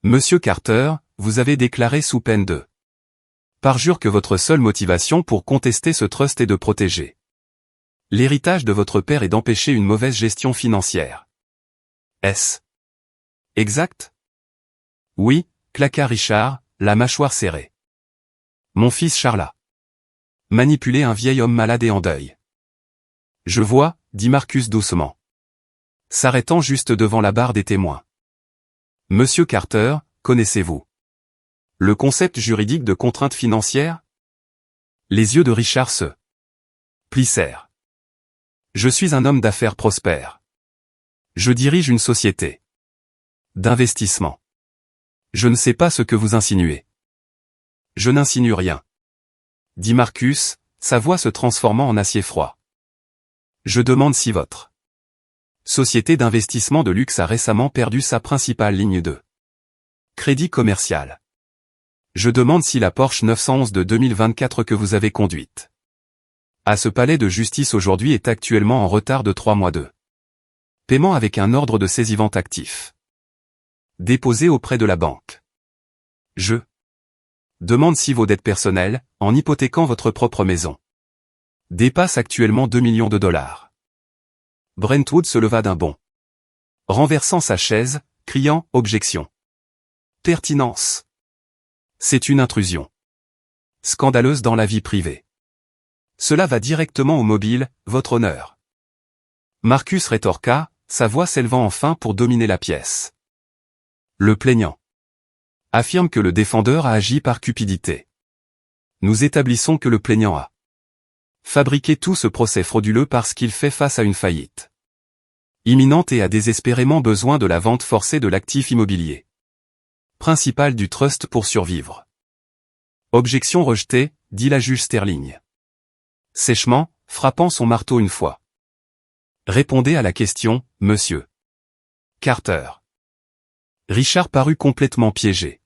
Monsieur Carter, vous avez déclaré sous peine de parjure que votre seule motivation pour contester ce trust est de protéger l'héritage de votre père et d'empêcher une mauvaise gestion financière. Est-ce exact? Oui, claqua Richard, la mâchoire serrée. Mon fils Charles a manipulé un vieil homme malade et en deuil. Je vois, dit Marcus doucement, s'arrêtant juste devant la barre des témoins. Monsieur Carter, connaissez-vous le concept juridique de contrainte financière? Les yeux de Richard se plissèrent. Je suis un homme d'affaires prospère. Je dirige une société d'investissement. Je ne sais pas ce que vous insinuez. Je n'insinue rien, dit Marcus, sa voix se transformant en acier froid. Je demande si votre société d'investissement de luxe a récemment perdu sa principale ligne de crédit commercial. Je demande si la Porsche 911 de 2024 que vous avez conduite à ce palais de justice aujourd'hui est actuellement en retard de 3 mois de paiement avec un ordre de saisie-vente actif déposé auprès de la banque. Je demande si vos dettes personnelles, en hypothéquant votre propre maison, dépassent actuellement 2 millions de dollars. Brentwood se leva d'un bond, renversant sa chaise, criant « Objection !» Pertinence. C'est une intrusion scandaleuse dans la vie privée. Cela va directement au mobile, votre honneur. Marcus rétorqua, sa voix s'élevant enfin pour dominer la pièce. Le plaignant affirme que le défendeur a agi par cupidité. Nous établissons que le plaignant a fabriqué tout ce procès frauduleux parce qu'il fait face à une faillite imminente et a désespérément besoin de la vente forcée de l'actif immobilier principal du trust pour survivre. Objection rejetée, dit la juge Sterling. Sèchement, frappant son marteau une fois. Répondez à la question, monsieur Carter. Richard parut complètement piégé.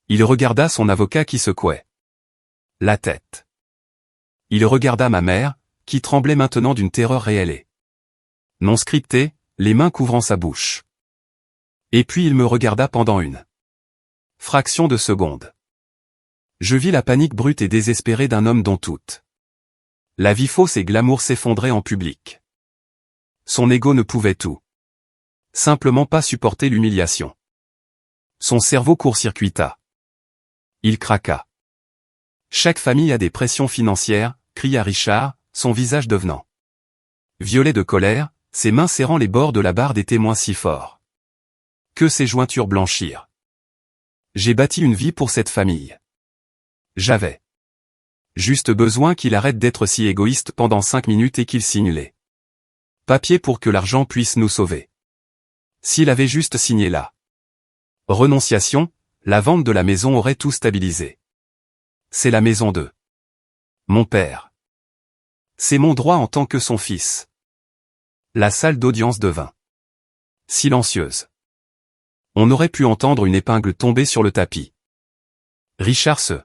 Il regarda son avocat qui secouait la tête. Il regarda ma mère, qui tremblait maintenant d'une terreur réelle et non scriptée, les mains couvrant sa bouche. Et puis il me regarda pendant une fraction de seconde. Je vis la panique brute et désespérée d'un homme dont toute la vie fausse et glamour s'effondrait en public. Son ego ne pouvait tout simplement pas supporter l'humiliation. Son cerveau court-circuita. Il craqua. Chaque famille a des pressions financières, cria Richard, son visage devenant violet de colère, ses mains serrant les bords de la barre des témoins si fort que ses jointures blanchirent. J'ai bâti une vie pour cette famille. J'avais juste besoin qu'il arrête d'être si égoïste pendant 5 minutes et qu'il signe les papiers pour que l'argent puisse nous sauver. S'il avait juste signé la renonciation, la vente de la maison aurait tout stabilisé. C'est la maison de mon père. C'est mon droit en tant que son fils. La salle d'audience devint silencieuse. On aurait pu entendre une épingle tomber sur le tapis. Richard se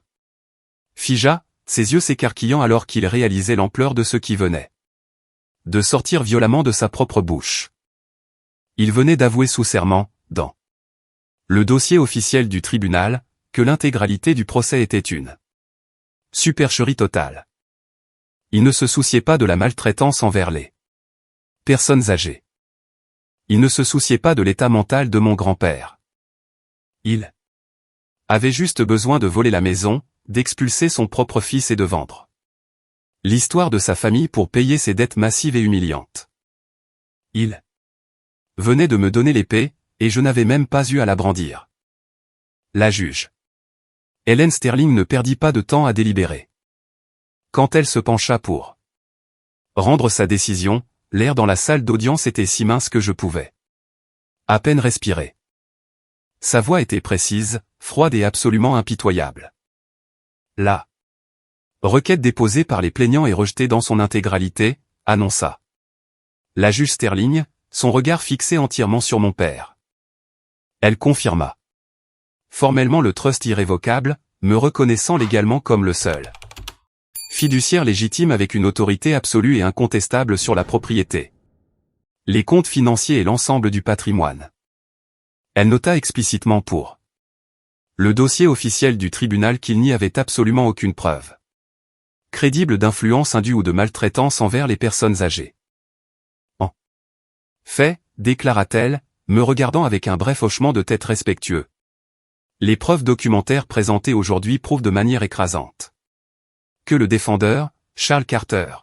figea, ses yeux s'écarquillant alors qu'il réalisait l'ampleur de ce qui venait de sortir violemment de sa propre bouche. Il venait d'avouer sous serment, dans le dossier officiel du tribunal, que l'intégralité du procès était une supercherie totale. Il ne se souciait pas de la maltraitance envers les personnes âgées. Il ne se souciait pas de l'état mental de mon grand-père. Il avait juste besoin de voler la maison, d'expulser son propre fils et de vendre l'histoire de sa famille pour payer ses dettes massives et humiliantes. Il venait de me donner l'épée, et je n'avais même pas eu à la brandir. La juge Helen Sterling ne perdit pas de temps à délibérer. Quand elle se pencha pour rendre sa décision, l'air dans la salle d'audience était si mince que je pouvais à peine respirer. Sa voix était précise, froide et absolument impitoyable. La requête déposée par les plaignants et rejetée dans son intégralité, annonça La juge Sterling, son regard fixé entièrement sur mon père. Elle confirma. Formellement le trust irrévocable, me reconnaissant légalement comme le seul fiduciaire légitime avec une autorité absolue et incontestable sur la propriété, les comptes financiers et l'ensemble du patrimoine. Elle nota explicitement pour le dossier officiel du tribunal qu'il n'y avait absolument aucune preuve crédible d'influence indue ou de maltraitance envers les personnes âgées. En fait, déclara-t-elle, me regardant avec un bref hochement de tête respectueux. Les preuves documentaires présentées aujourd'hui prouvent de manière écrasante que le défendeur, Charles Carter,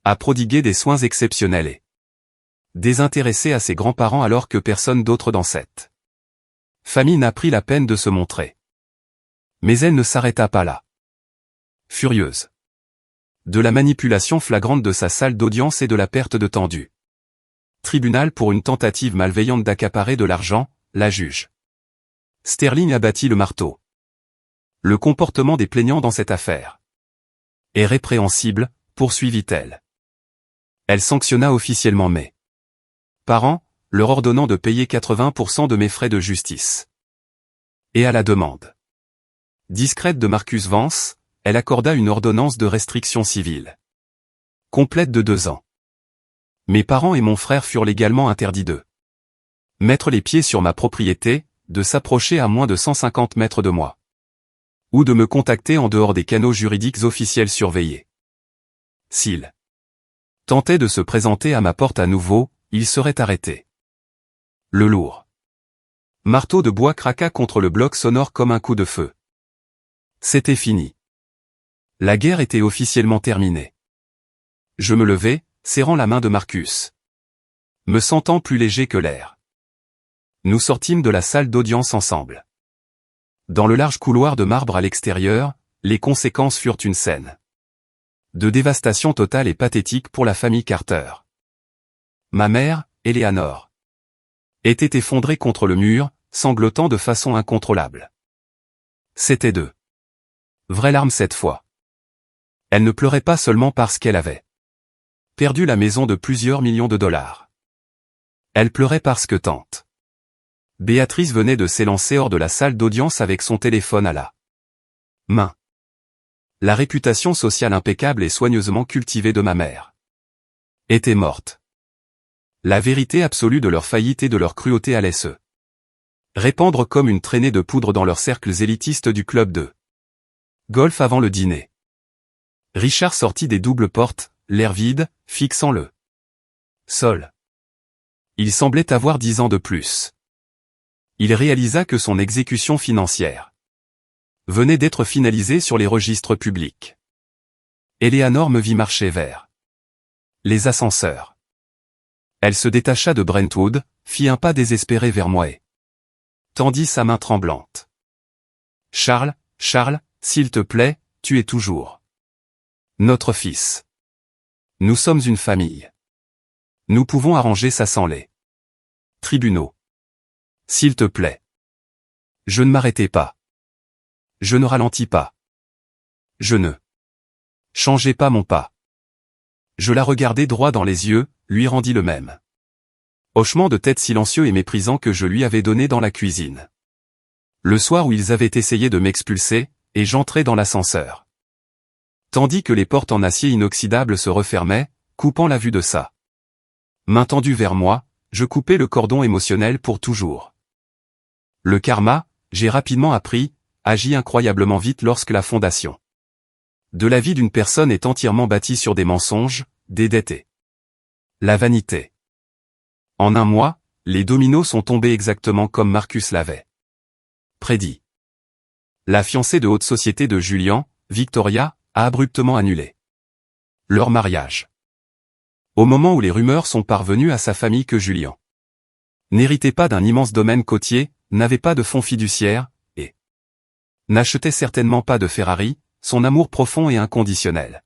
a prodigué des soins exceptionnels et désintéressés à ses grands-parents alors que personne d'autre dans cette famille n'a pris la peine de se montrer. Mais elle ne s'arrêta pas là. Furieuse de la manipulation flagrante de sa salle d'audience et de la perte de temps du tribunal pour une tentative malveillante d'accaparer de l'argent, la juge Sterling abattit le marteau. Le comportement des plaignants dans cette affaire est répréhensible, poursuivit-elle. Elle sanctionna officiellement mes parents, leur ordonnant de payer 80% de mes frais de justice. Et à la demande discrète de Marcus Vance, elle accorda une ordonnance de restriction civile complète de 2 ans. Mes parents et mon frère furent légalement interdits de mettre les pieds sur ma propriété, de s'approcher à moins de 150 mètres de moi, ou de me contacter en dehors des canaux juridiques officiels surveillés. S'ils tentaient de se présenter à ma porte à nouveau, ils seraient arrêtés. Le lourd marteau de bois craqua contre le bloc sonore comme un coup de feu. C'était fini. La guerre était officiellement terminée. Je me levai, serrant la main de Marcus, me sentant plus léger que l'air. Nous sortîmes de la salle d'audience ensemble. Dans le large couloir de marbre à l'extérieur, les conséquences furent une scène de dévastation totale et pathétique pour la famille Carter. Ma mère, Eleanor, était effondrée contre le mur, sanglotant de façon incontrôlable. C'était de vraies larmes cette fois. Elle ne pleurait pas seulement parce qu'elle avait perdu la maison de plusieurs millions de dollars. Elle pleurait parce que tante Béatrice venait de s'élancer hors de la salle d'audience avec son téléphone à la main. La réputation sociale impeccable et soigneusement cultivée de ma mère était morte. La vérité absolue de leur faillite et de leur cruauté allait se répandre comme une traînée de poudre dans leurs cercles élitistes du club de golf avant le dîner. Richard sortit des doubles portes, l'air vide, fixant le sol. Il semblait avoir 10 ans de plus. Il réalisa que son exécution financière venait d'être finalisée sur les registres publics. Eleanor me vit marcher vers les ascenseurs. Elle se détacha de Brentwood, fit un pas désespéré vers moi et tendit sa main tremblante. Charles, s'il te plaît, tu es toujours notre fils. Nous sommes une famille. Nous pouvons arranger ça sans les tribunaux. S'il te plaît. Je ne m'arrêtai pas. Je ne ralentis pas. Je ne changeai pas mon pas. Je la regardai droit dans les yeux, lui rendis le même hochement de tête silencieux et méprisant que je lui avais donné dans la cuisine. Le soir où ils avaient essayé de m'expulser, et j'entrai dans l'ascenseur. Tandis que les portes en acier inoxydable se refermaient, coupant la vue de ça. Main tendue vers moi, je coupai le cordon émotionnel pour toujours. Le karma, j'ai rapidement appris, agit incroyablement vite lorsque la fondation de la vie d'une personne est entièrement bâtie sur des mensonges, des dettes et la vanité. En un mois, les dominos sont tombés exactement comme Marcus l'avait prédit. La fiancée de haute société de Julian, Victoria, a abruptement annulé leur mariage. Au moment où les rumeurs sont parvenues à sa famille que Julian n'héritait pas d'un immense domaine côtier, n'avait pas de fonds fiduciaires, et n'achetait certainement pas de Ferrari, son amour profond et inconditionnel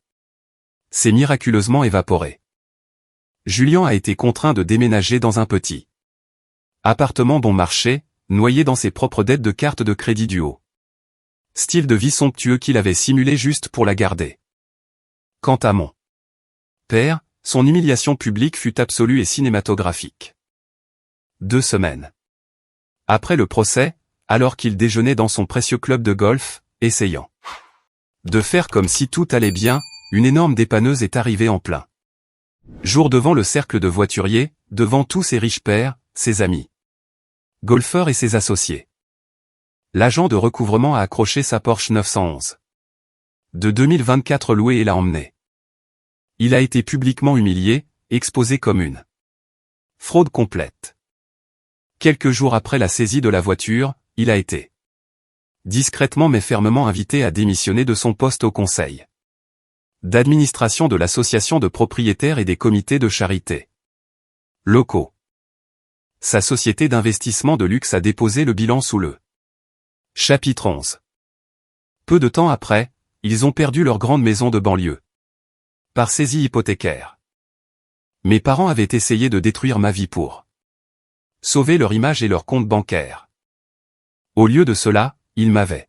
s'est miraculeusement évaporé. Julian a été contraint de déménager dans un petit appartement bon marché, noyé dans ses propres dettes de cartes de crédit du haut style de vie somptueux qu'il avait simulé juste pour la garder. Quant à mon père, Son humiliation publique fut absolue et cinématographique. 2 semaines. Après le procès, alors qu'il déjeunait dans son précieux club de golf, essayant de faire comme si tout allait bien, une énorme dépanneuse est arrivée en plein jour devant le cercle de voituriers, devant tous ses riches pairs, ses amis golfeurs et ses associés. L'agent de recouvrement a accroché sa Porsche 911 de 2024 louée et l'a emmenée. Il a été publiquement humilié, exposé comme une fraude complète. Quelques jours après la saisie de la voiture, il a été discrètement mais fermement invité à démissionner de son poste au conseil d'administration de l'association de propriétaires et des comités de charité locaux. Sa société d'investissement de luxe a déposé le bilan sous le chapitre 11. Peu de temps après, ils ont perdu leur grande maison de banlieue par saisie hypothécaire. Mes parents avaient essayé de détruire ma vie pour sauver leur image et leur compte bancaire. Au lieu de cela, ils m'avaient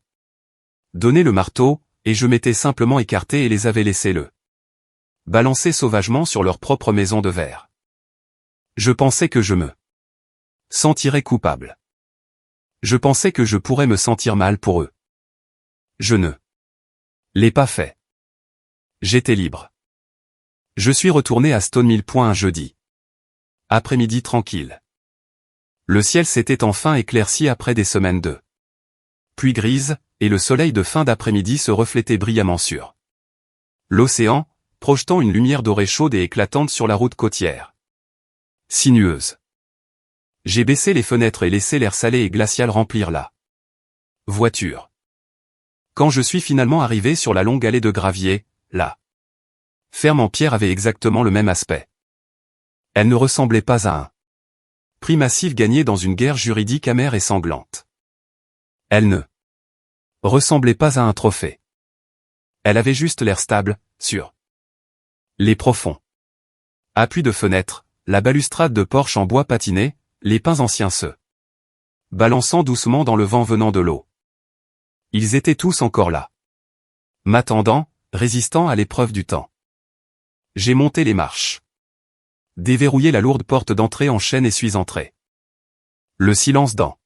donné le marteau, et je m'étais simplement écarté et les avais laissés le balancer sauvagement sur leur propre maison de verre. Je pensais que je me sentirais coupable. Je pensais que je pourrais me sentir mal pour eux. Je ne l'ai pas fait. J'étais libre. Je suis retourné à Stone Mill. Un jeudi après-midi tranquille. Le ciel s'était enfin éclairci après des semaines de pluie grise, et le soleil de fin d'après-midi se reflétait brillamment sur l'océan, projetant une lumière dorée chaude et éclatante sur la route côtière sinueuse. J'ai baissé les fenêtres et laissé l'air salé et glacial remplir la voiture. Quand je suis finalement arrivé sur la longue allée de gravier, la ferme en pierre avait exactement le même aspect. Elle ne ressemblait pas à un prix massif gagné dans une guerre juridique amère et sanglante. Elle ne ressemblait pas à un trophée. Elle avait juste l'air stable, sûr. Les profonds appuis de fenêtre, la balustrade de porche en bois patiné, les pins anciens se balançant doucement dans le vent venant de l'eau. Ils étaient tous encore là. M'attendant, résistant à l'épreuve du temps. J'ai monté les marches. Déverrouillé la lourde porte d'entrée en chêne et suis entré. Le silence dans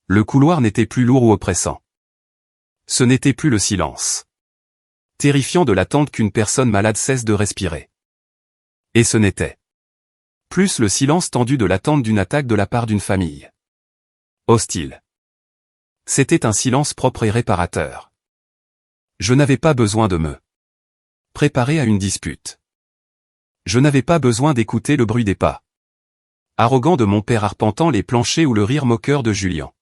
le couloir n'était plus lourd ou oppressant. Ce n'était plus le silence terrifiant de l'attente qu'une personne malade cesse de respirer. Et ce n'était plus le silence tendu de l'attente d'une attaque de la part d'une famille hostile. C'était un silence propre et réparateur. Je n'avais pas besoin de me préparer à une dispute. Je n'avais pas besoin d'écouter le bruit des pas arrogants de mon père arpentant les planchers ou le rire moqueur de Julien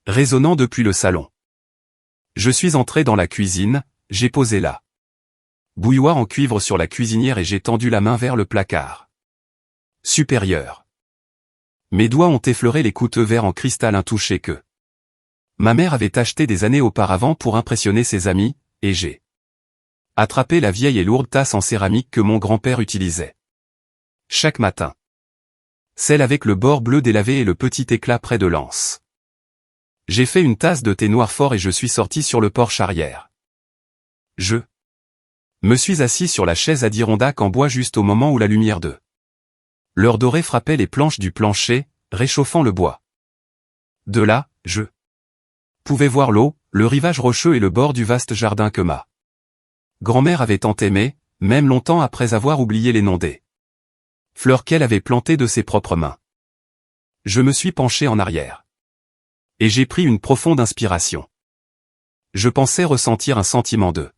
résonnant depuis le salon. Je suis entré dans la cuisine, j'ai posé la bouilloire en cuivre sur la cuisinière et j'ai tendu la main vers le placard supérieur. Mes doigts ont effleuré les coûteux verres en cristal intouchés que ma mère avait achetés des années auparavant pour impressionner ses amis, et j'ai attrapé la vieille et lourde tasse en céramique que mon grand-père utilisait chaque matin. Celle avec le bord bleu délavé et le petit éclat près de l'anse. J'ai fait une tasse de thé noir fort et je suis sorti sur le porche arrière. Je me suis assis sur la chaise Adirondack en bois juste au moment où la lumière de l'heure dorée frappait les planches du plancher, réchauffant le bois. De là, je pouvais voir l'eau, le rivage rocheux et le bord du vaste jardin que ma grand-mère avait tant aimé, même longtemps après avoir oublié les noms des fleurs qu'elle avait plantées de ses propres mains. Je me suis penché en arrière. Et j'ai pris une profonde inspiration. Je pensais ressentir un sentiment de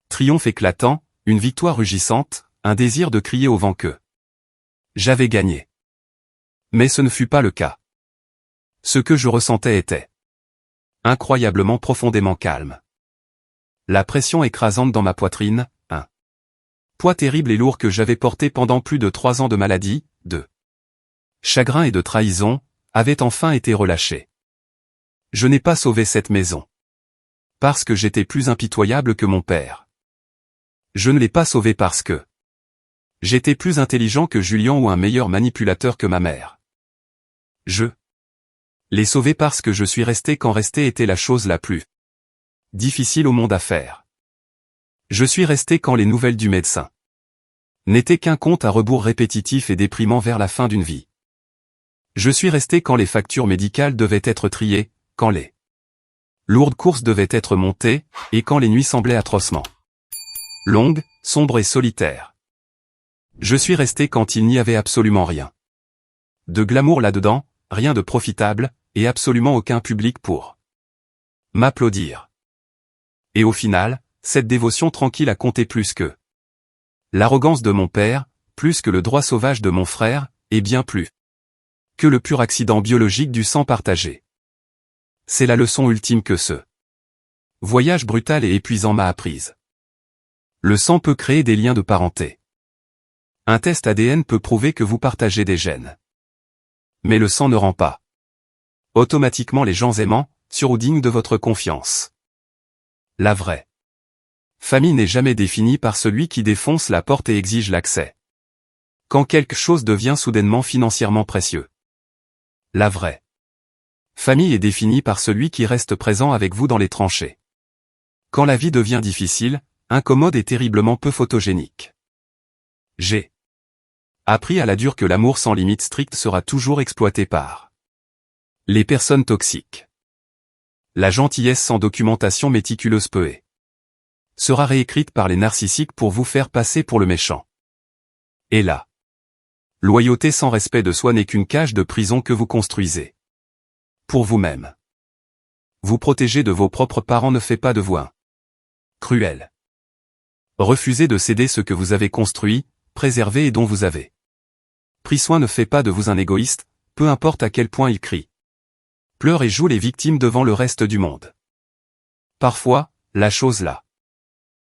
triomphe éclatant, une victoire rugissante, un désir de crier au vent que j'avais gagné. Mais ce ne fut pas le cas. Ce que je ressentais était incroyablement profondément calme. La pression écrasante dans ma poitrine, un poids terrible et lourd que j'avais porté pendant plus de 3 ans de maladie, de chagrin et de trahison, avait enfin été relâché. Je n'ai pas sauvé cette maison. Parce que j'étais plus impitoyable que mon père. Je ne l'ai pas sauvée parce que j'étais plus intelligent que Julien ou un meilleur manipulateur que ma mère. Je l'ai sauvée parce que je suis resté quand rester était la chose la plus difficile au monde à faire. Je suis resté quand les nouvelles du médecin n'était qu'un compte à rebours répétitif et déprimant vers la fin d'une vie. Je suis resté quand les factures médicales devaient être triées, quand les lourdes courses devaient être montées, et quand les nuits semblaient atrocement longues, sombres et solitaires. Je suis resté quand il n'y avait absolument rien de glamour là-dedans, rien de profitable, et absolument aucun public pour m'applaudir. Et au final, cette dévotion tranquille a compté plus que l'arrogance de mon père, plus que le droit sauvage de mon frère, et bien plus que le pur accident biologique du sang partagé. C'est la leçon ultime que ce voyage brutal et épuisant m'a apprise. Le sang peut créer des liens de parenté. Un test ADN peut prouver que vous partagez des gènes. Mais le sang ne rend pas automatiquement les gens aimants, sûrs ou dignes de votre confiance. La vraie famille n'est jamais définie par celui qui défonce la porte et exige l'accès quand quelque chose devient soudainement financièrement précieux. La vraie famille est définie par celui qui reste présent avec vous dans les tranchées. Quand la vie devient difficile, incommode et terriblement peu photogénique. J'ai appris à la dure que l'amour sans limite stricte sera toujours exploité par les personnes toxiques. La gentillesse sans documentation méticuleuse sera réécrite par les narcissiques pour vous faire passer pour le méchant. Et la loyauté sans respect de soi n'est qu'une cage de prison que vous construisez pour vous-même. Vous protéger de vos propres parents ne fait pas de vous un cruel. Refuser de céder ce que vous avez construit, préservé et dont vous avez pris soin ne fait pas de vous un égoïste, peu importe à quel point il crie, pleure et joue les victimes devant le reste du monde. Parfois, la chose la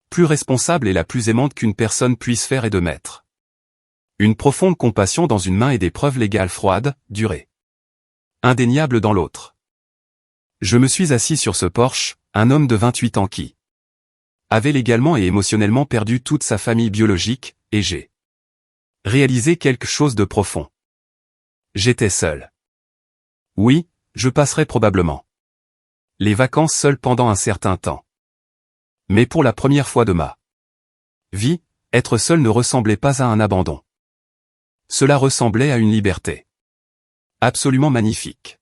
plus responsable et la plus aimante qu'une personne puisse faire est de mettre une profonde compassion dans une main et des preuves légales froides, durées, indéniables dans l'autre. Je me suis assis sur ce porche, un homme de 28 ans qui avait légalement et émotionnellement perdu toute sa famille biologique, et j'ai réalisé quelque chose de profond. J'étais seul. Oui, je passerai probablement les vacances seul pendant un certain temps. Mais pour la première fois de ma vie, être seul ne ressemblait pas à un abandon. Cela ressemblait à une liberté absolument magnifique.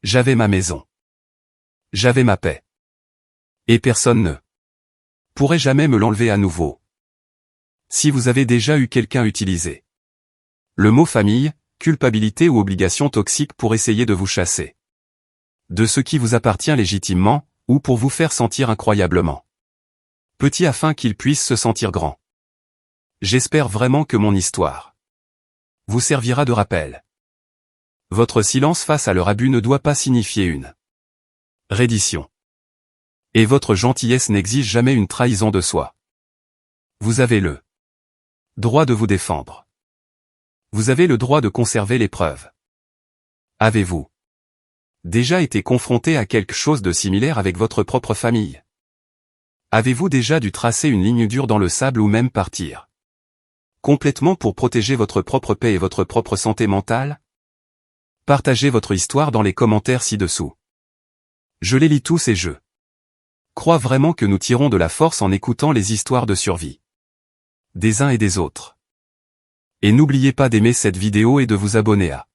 J'avais ma maison. J'avais ma paix. Et personne ne pourrait jamais me l'enlever à nouveau. Si vous avez déjà eu quelqu'un utiliser le mot famille, culpabilité ou obligation toxique pour essayer de vous chasser de ce qui vous appartient légitimement, ou pour vous faire sentir incroyablement petit afin qu'il puisse se sentir grand. J'espère vraiment que mon histoire vous servira de rappel. Votre silence face à leur abus ne doit pas signifier une reddition. Et votre gentillesse n'exige jamais une trahison de soi. Vous avez le droit de vous défendre. Vous avez le droit de conserver les preuves. Avez-vous déjà été confronté à quelque chose de similaire avec votre propre famille? Avez-vous déjà dû tracer une ligne dure dans le sable ou même partir complètement pour protéger votre propre paix et votre propre santé mentale? Partagez votre histoire dans les commentaires ci-dessous. Je les lis tous et je crois vraiment que nous tirons de la force en écoutant les histoires de survie des uns et des autres. Et n'oubliez pas d'aimer cette vidéo et de vous abonner à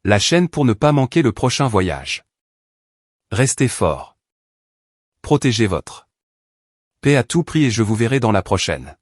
la chaîne pour ne pas manquer le prochain voyage. Restez fort. Protégez votre paix à tout prix et je vous verrai dans la prochaine.